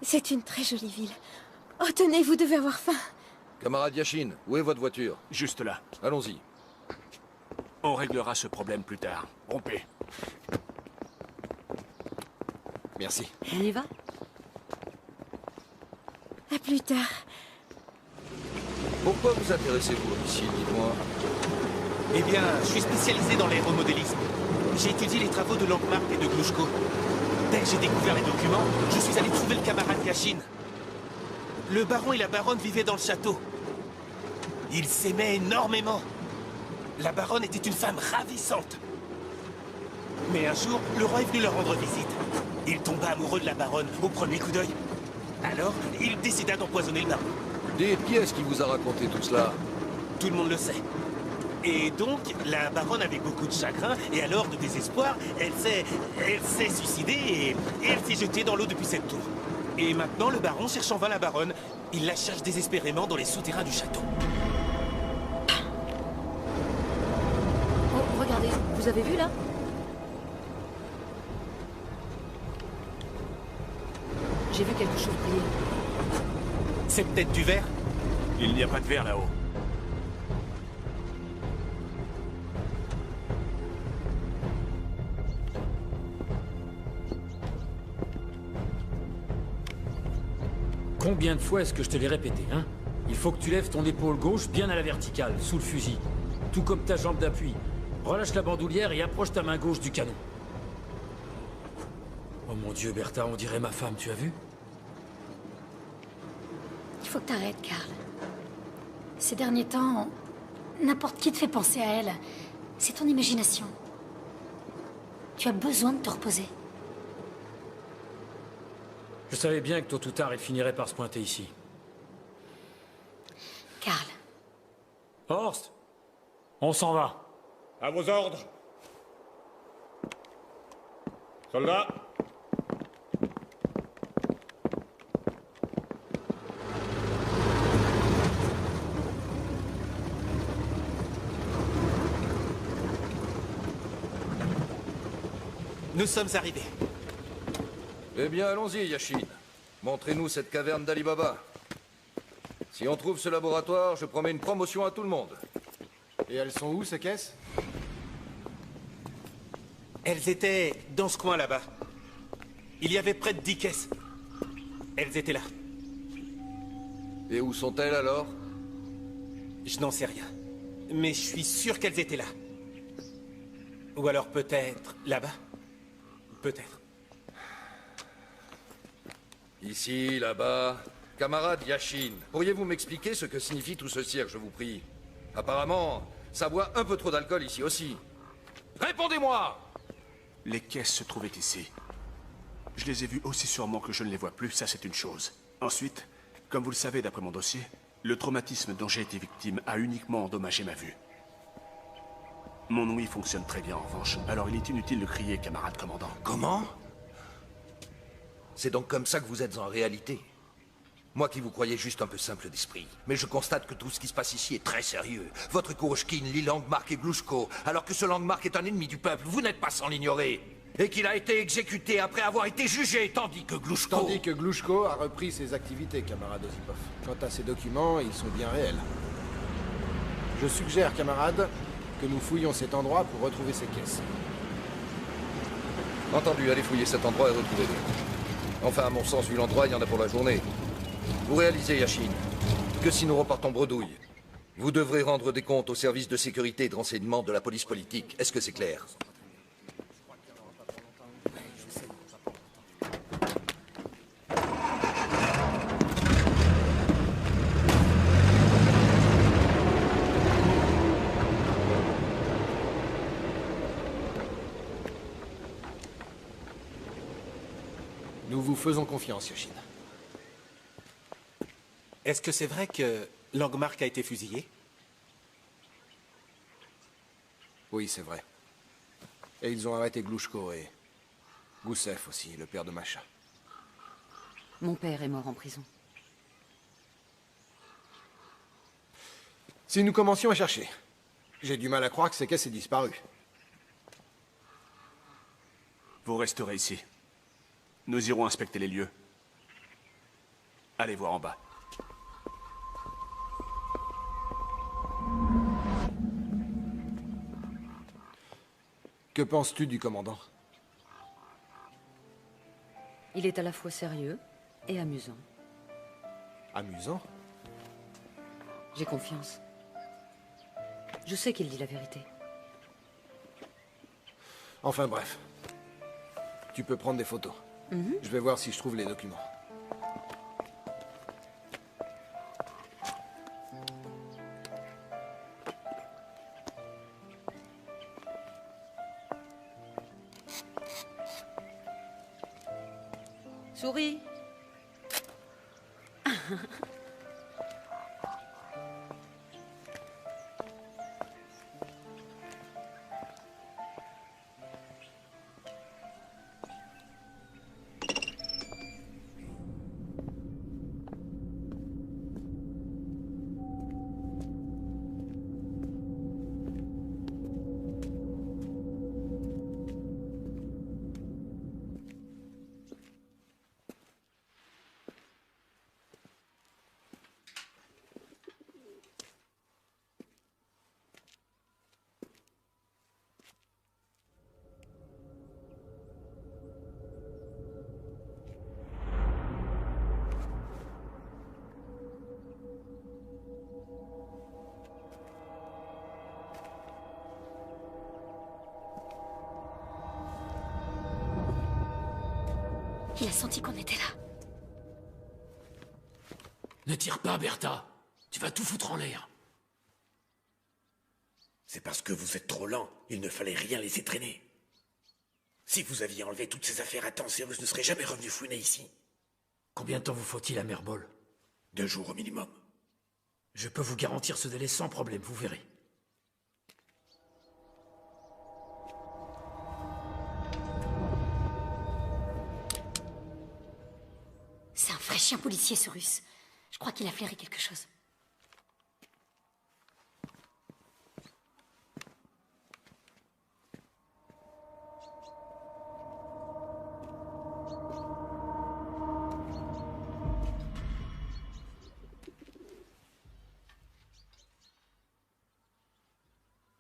C'est une très jolie ville. Oh, tenez, vous devez avoir faim. Camarade Yashin, où est votre voiture? Juste là. Allons-y. On réglera ce problème plus tard. Rompez. Merci. On y va? À plus tard. Pourquoi vous intéressez-vous au missile, dites-moi? Eh bien, je suis spécialisé dans l'aéromodélisme. J'ai étudié les travaux de Lankmark et de Glushko. Dès que j'ai découvert les documents, je suis allé trouver le camarade Yashin. Le baron et la baronne vivaient dans le château. Ils s'aimaient énormément. La baronne était une femme ravissante. Mais un jour, le roi est venu leur rendre visite. Il tomba amoureux de la baronne au premier coup d'œil. Alors, il décida d'empoisonner le baron. Dites, qui est-ce qui vous a raconté tout cela? Tout le monde le sait. Et donc, la baronne avait beaucoup de chagrin, et alors, de désespoir, elle s'est suicidée et elle s'est jetée dans l'eau depuis cette tour. Et maintenant, le baron cherche en vain la baronne. Il la cherche désespérément dans les souterrains du château. Oh, regardez, vous avez vu là? J'ai vu quelque chose briller. C'est peut-être du verre? Il n'y a pas de verre là-haut. Combien de fois est-ce que je te l'ai répété, hein? Il faut que tu lèves ton épaule gauche bien à la verticale, sous le fusil. Tout comme ta jambe d'appui. Relâche la bandoulière et approche ta main gauche du canon. Oh mon Dieu, Bertha, on dirait ma femme, tu as vu? Il faut que t'arrêtes, Karl. Ces derniers temps, n'importe qui te fait penser à elle. C'est ton imagination. Tu as besoin de te reposer. Je savais bien que tôt ou tard, elle finirait par se pointer ici. Karl. Horst, on s'en va. À vos ordres. Soldats. Nous sommes arrivés. Eh bien, allons-y, Yashin. Montrez-nous cette caverne d'Ali Baba. Si on trouve ce laboratoire, je promets une promotion à tout le monde. Et elles sont où, ces caisses? Elles étaient dans ce coin là-bas. Il y avait près de 10 caisses. Elles étaient là. Et où sont-elles alors? Je n'en sais rien. Mais je suis sûr qu'elles étaient là. Ou alors peut-être là-bas. Peut-être. Ici, là-bas. Camarade Yashin, pourriez-vous m'expliquer ce que signifie tout ce cirque, je vous prie? Apparemment, ça boit un peu trop d'alcool ici aussi. Répondez-moi! Les caisses se trouvaient ici. Je les ai vues aussi sûrement que je ne les vois plus, ça c'est une chose. Ensuite, comme vous le savez d'après mon dossier, le traumatisme dont j'ai été victime a uniquement endommagé ma vue. Mon ouïe fonctionne très bien en revanche, alors il est inutile de crier, camarade commandant. Comment? C'est donc comme ça que vous êtes en réalité. Moi qui vous croyais juste un peu simple d'esprit. Mais je constate que tout ce qui se passe ici est très sérieux. Votre Kuroshkin lie Langmark et Glushko, alors que ce Langmark est un ennemi du peuple, vous n'êtes pas sans l'ignorer. Et qu'il a été exécuté après avoir été jugé, tandis que Glushko... a repris ses activités, camarade Osipov. Quant à ces documents, ils sont bien réels. Je suggère, camarade, que nous fouillions cet endroit pour retrouver ces caisses. Entendu, allez fouiller cet endroit et retrouvez-les. Enfin, à mon sens, vu l'endroit, il y en a pour la journée. Vous réalisez, Yashin, que si nous repartons bredouille, vous devrez rendre des comptes au service de sécurité et de renseignement de la police politique. Est-ce que c'est clair? Nous vous faisons confiance, Yashin. Est-ce que c'est vrai que Langmark a été fusillé? Oui, c'est vrai. Et ils ont arrêté Glushko et Goussev aussi, le père de Masha. Mon père est mort en prison. Si nous commencions à chercher, j'ai du mal à croire que ces caisses aient disparu. Vous resterez ici. Nous irons inspecter les lieux. Allez voir en bas. Que penses-tu du commandant? Il est à la fois sérieux et amusant. Amusant? J'ai confiance. Je sais qu'il dit la vérité. Enfin bref. Tu peux prendre des photos. Je vais voir si je trouve les documents. Souris. Il a senti qu'on était là. Ne tire pas, Bertha. Tu vas tout foutre en l'air. C'est parce que vous êtes trop lent. Il ne fallait rien laisser traîner. Si vous aviez enlevé toutes ces affaires à temps, Cyrus ne serait jamais revenu fouiner ici. Combien de temps vous faut-il à Merbol? 2 jours au minimum. Je peux vous garantir ce délai sans problème, vous verrez. C'est un vrai chien policier, ce Russe. Je crois qu'il a flairé quelque chose.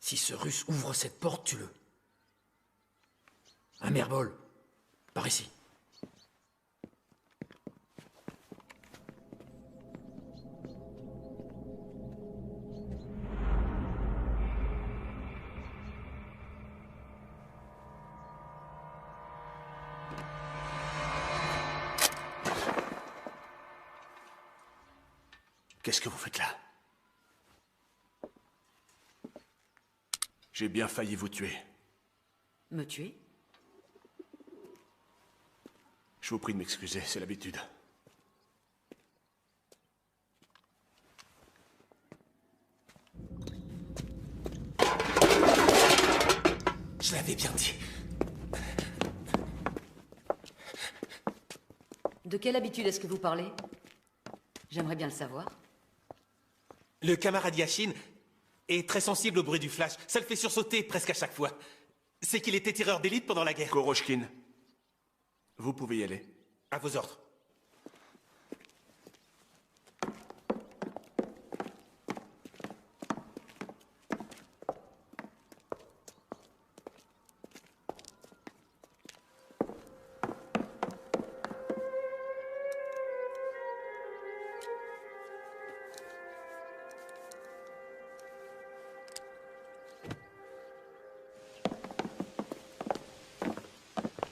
Si ce Russe ouvre cette porte, tue-le. Un Merbol, par ici. Qu'est-ce que vous faites là? J'ai bien failli vous tuer. Me tuer? vous prie de m'excuser, c'est l'habitude. Je l'avais bien dit. De quelle habitude est-ce que vous parlez? J'aimerais bien le savoir. Le camarade Yashin est très sensible au bruit du flash. Ça le fait sursauter presque à chaque fois. C'est qu'il était tireur d'élite pendant la guerre. Koroshkin, vous pouvez y aller. À vos ordres.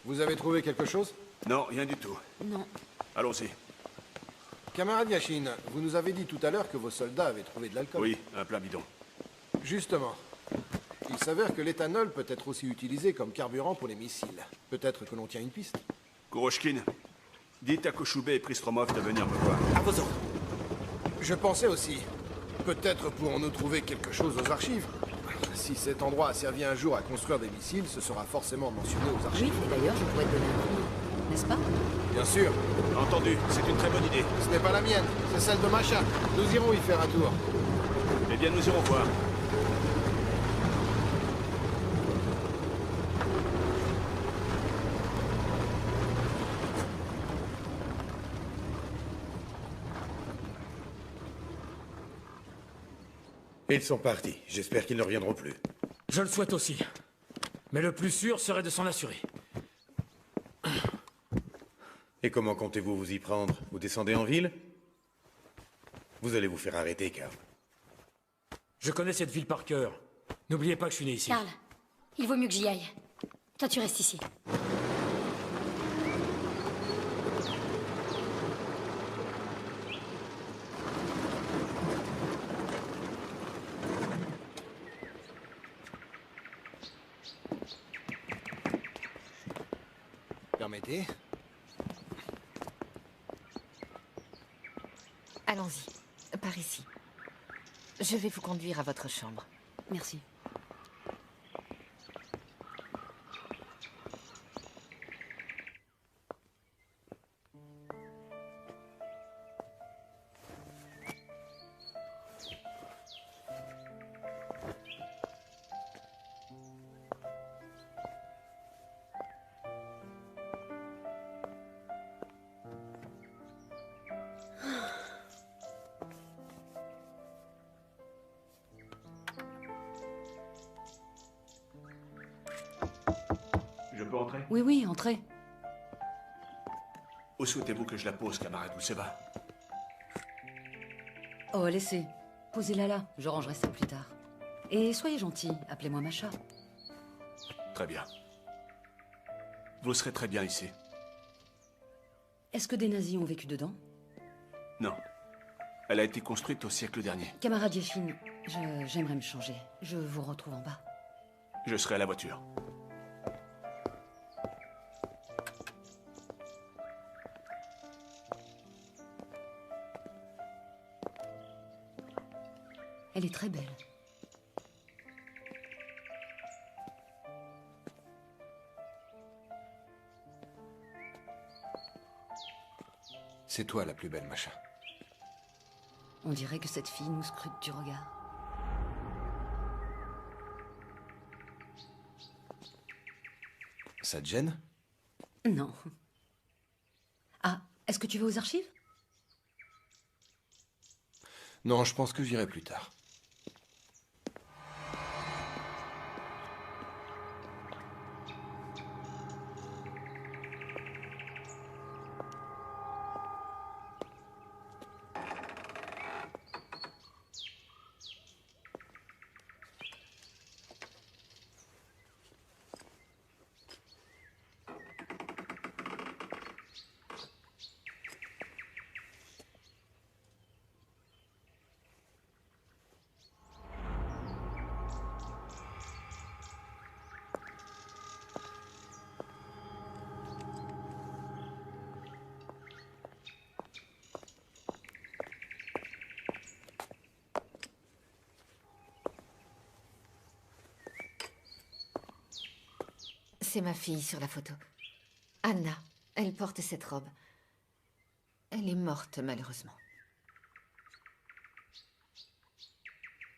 Vous avez trouvé quelque chose? Non, rien du tout. Non. Allons-y. Camarade Yashin, vous nous avez dit tout à l'heure que vos soldats avaient trouvé de l'alcool. Oui, un plein bidon. Justement. Il s'avère que l'éthanol peut être aussi utilisé comme carburant pour les missiles. Peut-être que l'on tient une piste. Koroshkin, dites à Kochubey et Pristromov de venir me voir. À vos ordres. Je pensais aussi. Peut-être pourrons-nous trouver quelque chose aux archives. Si cet endroit a servi un jour à construire des missiles, ce sera forcément mentionné aux archives. Oui, et d'ailleurs, je pourrais te donner un coup de main, n'est-ce pas? Bien sûr. Entendu, c'est une très bonne idée. Ce n'est pas la mienne, c'est celle de Masha. Nous irons y faire un tour. Eh bien, nous irons voir. Ils sont partis. J'espère qu'ils ne reviendront plus. Je le souhaite aussi. Mais le plus sûr serait de s'en assurer. Et comment comptez-vous vous y prendre? Vous descendez en ville? Vous allez vous faire arrêter, Karl. Je connais cette ville par cœur. N'oubliez pas que je suis né ici. Karl, il vaut mieux que j'y aille. Toi, tu restes ici. Permettez. Allons-y, par ici. Je vais vous conduire à votre chambre. Merci. Je peux entrer? Oui, oui, entrez. Où souhaitez-vous que je la pose, camarade Ousseva? Oh, laissez. Posez-la là, je rangerai ça plus tard. Et soyez gentil, appelez-moi Masha. Très bien. Vous serez très bien ici. Est-ce que des nazis ont vécu dedans? Non. Elle a été construite au siècle dernier. Camarade Yashin, j'aimerais me changer. Je vous retrouve en bas. Je serai à la voiture. Elle est très belle. C'est toi la plus belle, Masha. On dirait que cette fille nous scrute du regard. Ça te gêne? Non. Ah, est-ce que tu vas aux archives? Non, je pense que j'irai plus tard. C'est ma fille sur la photo. Anna. Elle porte cette robe. Elle est morte, malheureusement.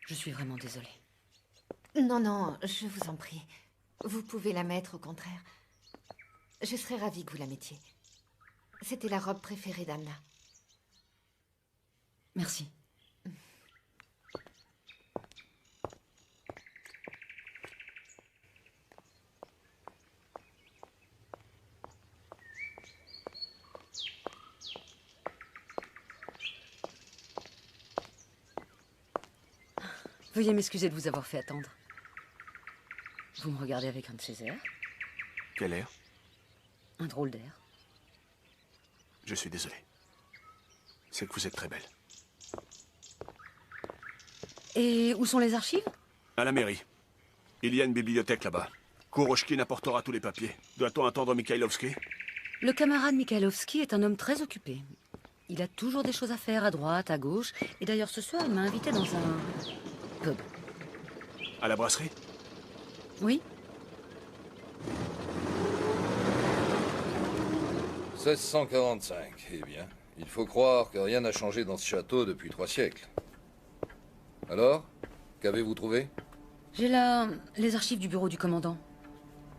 Je suis vraiment désolée. Non, non, je vous en prie. Vous pouvez la mettre, au contraire. Je serais ravie que vous la mettiez. C'était la robe préférée d'Anna. Merci. Veuillez m'excuser de vous avoir fait attendre. Vous me regardez avec un de ces airs? Quel air? Un drôle d'air. Je suis désolé. C'est que vous êtes très belle. Et où sont les archives? À la mairie. Il y a une bibliothèque là-bas. Kuroshkin apportera tous les papiers. Doit-on attendre Mikhailovski? Le camarade Mikhailovski est un homme très occupé. Il a toujours des choses à faire à droite, à gauche. Et d'ailleurs, ce soir, il m'a invité dans un pub. À la brasserie? Oui. 1645, eh bien. Il faut croire que rien n'a changé dans ce château depuis 3 siècles. Alors, qu'avez-vous trouvé? J'ai là les archives du bureau du commandant.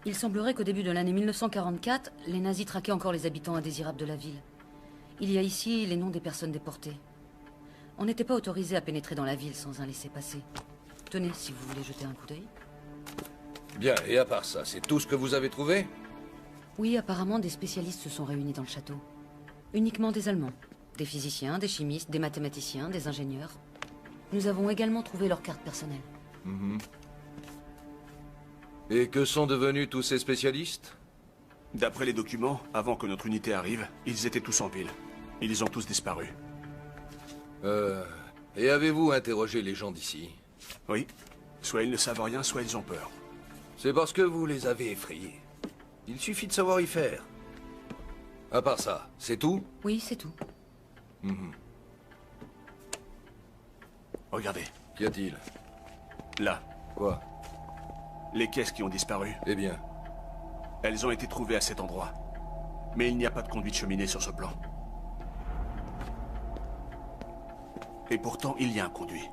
Il semblerait qu'au début de l'année 1944, les nazis traquaient encore les habitants indésirables de la ville. Il y a ici les noms des personnes déportées. On n'était pas autorisé à pénétrer dans la ville sans un laissez-passer. Tenez, si vous voulez jeter un coup d'œil. Bien, et à part ça, c'est tout ce que vous avez trouvé? Oui, apparemment, des spécialistes se sont réunis dans le château. Uniquement des Allemands. Des physiciens, des chimistes, des mathématiciens, des ingénieurs. Nous avons également trouvé leurs cartes personnelles. Mhm. Et que sont devenus tous ces spécialistes? D'après les documents, avant que notre unité arrive, ils étaient tous en ville. Ils ont tous disparu. Et avez-vous interrogé les gens d'ici? Oui. Soit ils ne savent rien, soit ils ont peur. C'est parce que vous les avez effrayés. Il suffit de savoir y faire. À part ça, c'est tout? Oui, c'est tout. Mhm. Regardez. Qu'y a-t-il? Là. Quoi? Les caisses qui ont disparu. Eh bien? Elles ont été trouvées à cet endroit. Mais il n'y a pas de conduit de cheminée sur ce plan. Et pourtant, il y a un conduit.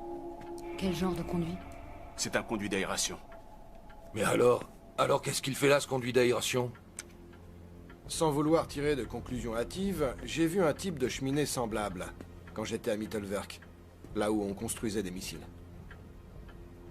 Quel genre de conduit? C'est un conduit d'aération. Mais alors qu'est-ce qu'il fait là, ce conduit d'aération? Sans vouloir tirer de conclusions hâtives, j'ai vu un type de cheminée semblable quand j'étais à Mittelwerk, là où on construisait des missiles.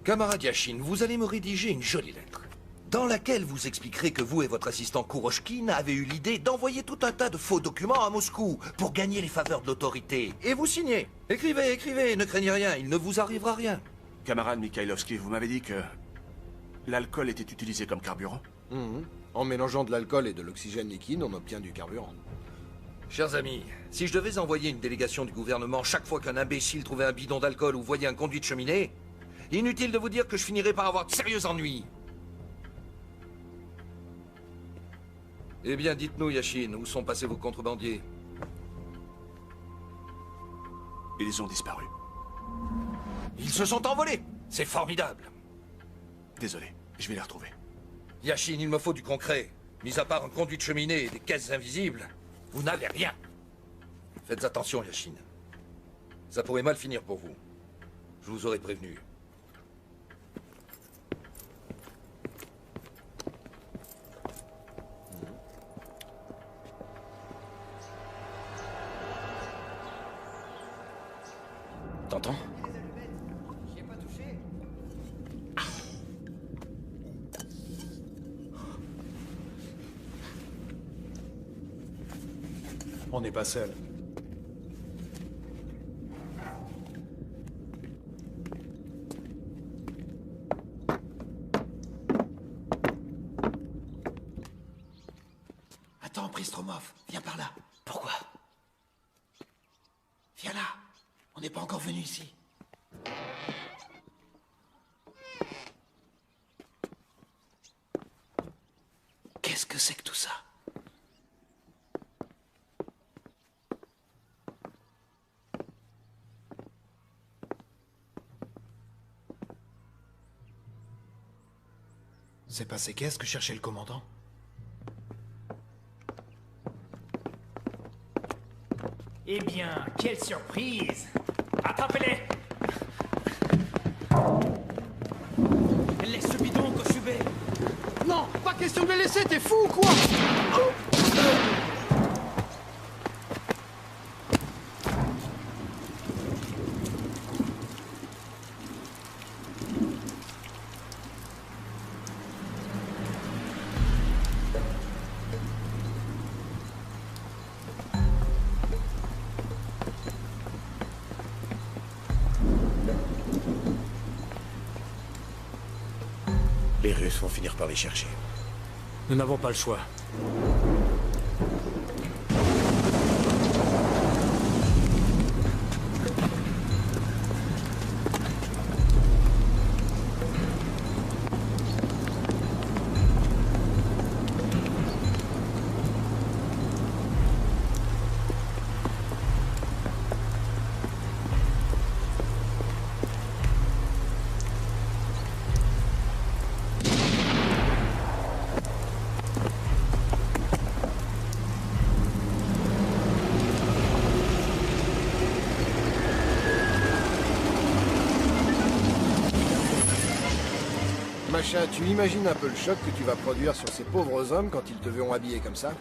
Camarade Yashin, vous allez me rédiger une jolie lettre, dans laquelle vous expliquerez que vous et votre assistant Kuroshkin avez eu l'idée d'envoyer tout un tas de faux documents à Moscou pour gagner les faveurs de l'autorité. Et vous signez. Écrivez, écrivez, ne craignez rien, il ne vous arrivera rien. Camarade Mikhailovski, vous m'avez dit que l'alcool était utilisé comme carburant? En mélangeant de l'alcool et de l'oxygène liquide, on obtient du carburant. Chers amis, si je devais envoyer une délégation du gouvernement chaque fois qu'un imbécile trouvait un bidon d'alcool ou voyait un conduit de cheminée, inutile de vous dire que je finirais par avoir de sérieux ennuis. Eh bien, dites-nous, Yashin, où sont passés vos contrebandiers? Ils ont disparu. Ils se sont envolés! C'est formidable! Désolé, je vais les retrouver. Yashin, il me faut du concret. Mis à part un conduit de cheminée et des caisses invisibles, vous n'avez rien. Faites attention, Yashin. Ça pourrait mal finir pour vous. Je vous aurais prévenu. T'entends? On n'est pas seul. Attends, Pristromov, viens par là. Pourquoi? Viens là. On n'est pas encore venu ici. Qu'est-ce que c'est que tout ça? C'est pas ces caisses que cherchait le commandant? Eh bien, quelle surprise! Attrapez-les! Laisse ce bidon, Koshubé! Non, pas question de les laisser, t'es fou ou quoi? Les Russes vont finir par les chercher. Nous n'avons pas le choix. Masha, tu imagines un peu le choc que tu vas produire sur ces pauvres hommes quand ils te verront habillé comme ça?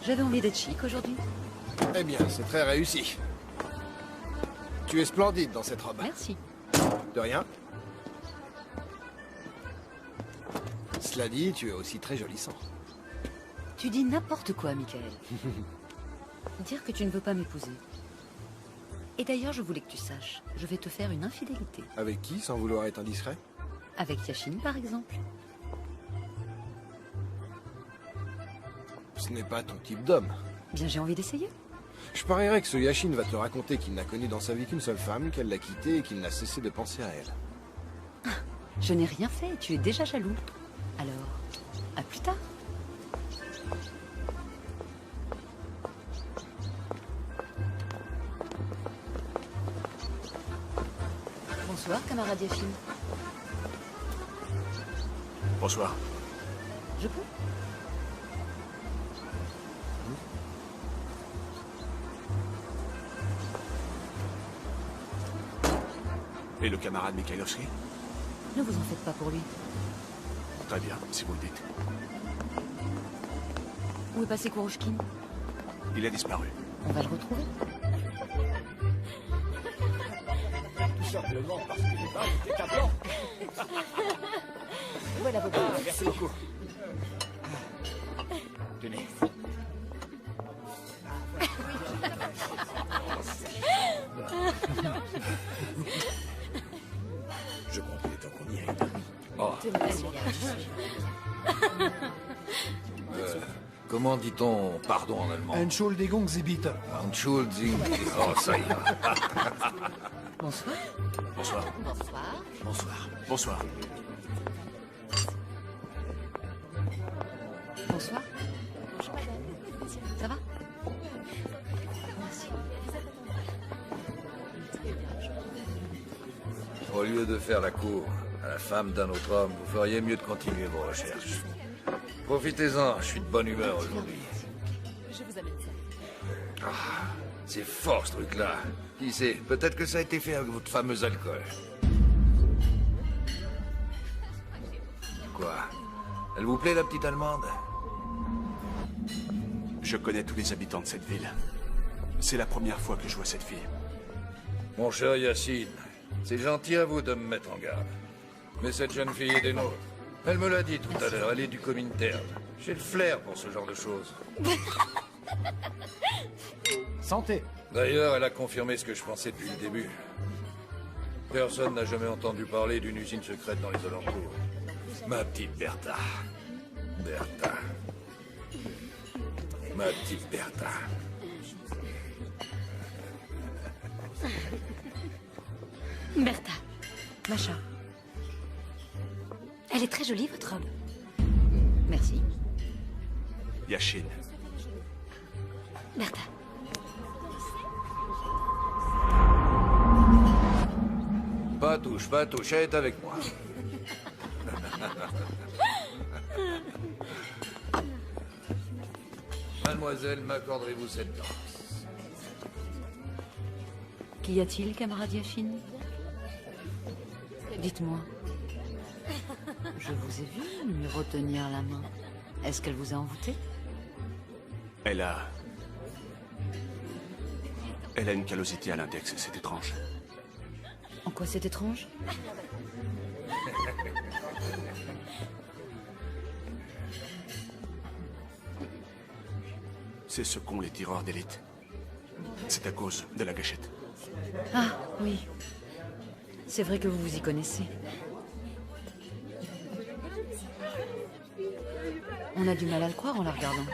J'avais envie d'être chic aujourd'hui. Eh bien, c'est très réussi. Tu es splendide dans cette robe. Merci. De rien. Cela dit, tu es aussi très jolissant. Tu dis n'importe quoi, Michael. Dire que tu ne veux pas m'épouser. Et d'ailleurs, je voulais que tu saches, je vais te faire une infidélité. Avec qui, sans vouloir être indiscret? Avec Yashin, par exemple. Ce n'est pas ton type d'homme. Bien, j'ai envie d'essayer. Je parierais que ce Yashin va te raconter qu'il n'a connu dans sa vie qu'une seule femme, qu'elle l'a quittée et qu'il n'a cessé de penser à elle. Je n'ai rien fait, tu es déjà jaloux. Alors, à plus tard. Bonsoir, camarade Yashin. Bonsoir. Je peux? Et le camarade Mikhailovski? Ne vous en faites pas pour lui. Très bien, si vous le dites. Où est passé Kuroshkin? Il a disparu. On va le retrouver. Tout simplement parce que les balles étaient à blanc. Voilà vos balles. Merci beaucoup. Tenez. Je crois qu'il est temps qu'on y aille. Oh. Comment dit-on pardon en allemand? Entschuldigung, Sie bitte. Entschuldigung. Oh, ça ira. Bonsoir. Bonsoir. Bonsoir. Bonsoir. Bonsoir. Bonsoir. Ça va? Merci. Au lieu de faire la cour à la femme d'un autre homme, vous feriez mieux de continuer vos recherches. Profitez-en, je suis de bonne humeur aujourd'hui. Je vous amène ça. Ah, c'est fort ce truc-là. Qui sait, peut-être que ça a été fait avec votre fameux alcool. Quoi? Elle vous plaît, la petite Allemande? Je connais tous les habitants de cette ville. C'est la première fois que je vois cette fille. Mon cher Yacine, c'est gentil à vous de me mettre en garde. Mais cette jeune fille est des nôtres. Elle me l'a dit tout à l'heure, elle est du Comintern. J'ai le flair pour ce genre de choses. Santé. D'ailleurs, elle a confirmé ce que je pensais depuis le début. Personne n'a jamais entendu parler d'une usine secrète dans les alentours. Ma petite Bertha. Bertha. Ma petite Bertha. Bertha. Masha. Elle est très jolie, votre robe. Merci. Yashin. Bertha. Pas touche, elle est avec moi. Mademoiselle, m'accorderez-vous cette danse? Qu'y a-t-il, camarade Yashin? Dites-moi. Je vous ai vu lui retenir la main. Est-ce qu'elle vous a envoûté? Elle a une callosité à l'index, c'est étrange. En quoi c'est étrange? C'est ce qu'ont les tireurs d'élite. C'est à cause de la gâchette. Ah, oui. C'est vrai que vous vous y connaissez. On a du mal à le croire en la regardant.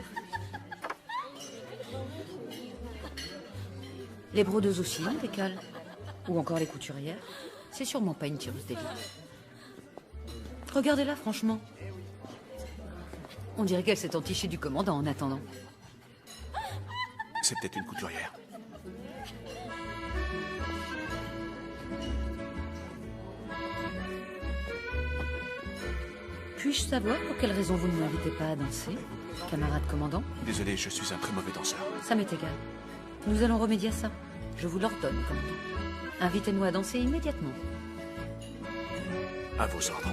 Les brodeuses aussi, des cales. Ou encore les couturières. C'est sûrement pas une tireuse d'élite. Regardez-la, franchement. On dirait qu'elle s'est entichée du commandant en attendant. C'est peut-être une couturière. Puis-je savoir pour quelle raison vous ne m'invitez pas à danser, camarade commandant? Désolé, je suis un très mauvais danseur. Ça m'est égal. Nous allons remédier à ça. Je vous l'ordonne, commandant. Invitez-nous à danser immédiatement. À vos ordres.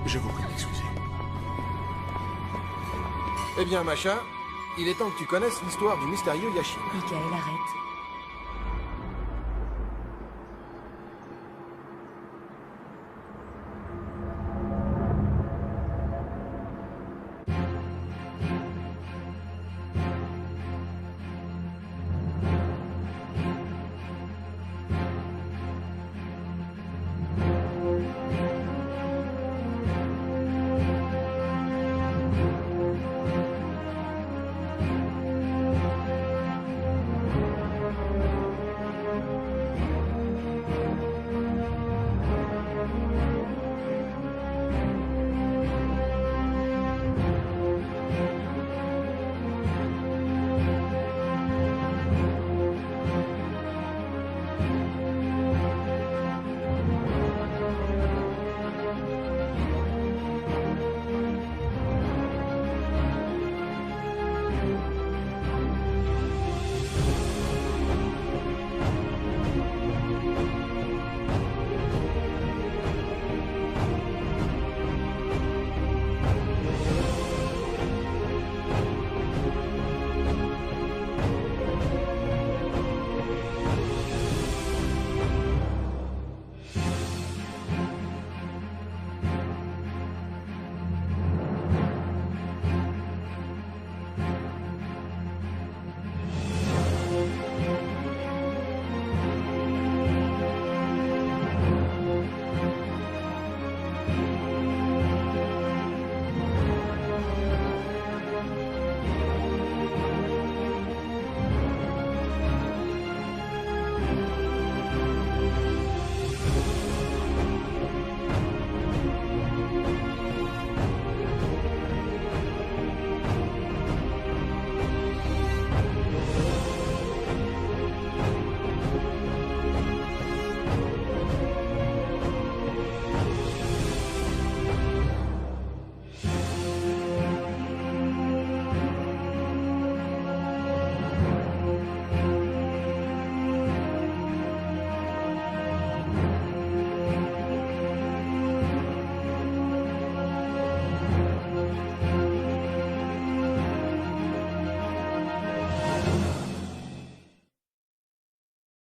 Je vous prie d'excuser. Eh bien, Masha, il est temps que tu connaisses l'histoire du mystérieux Yashin. Michael, arrête.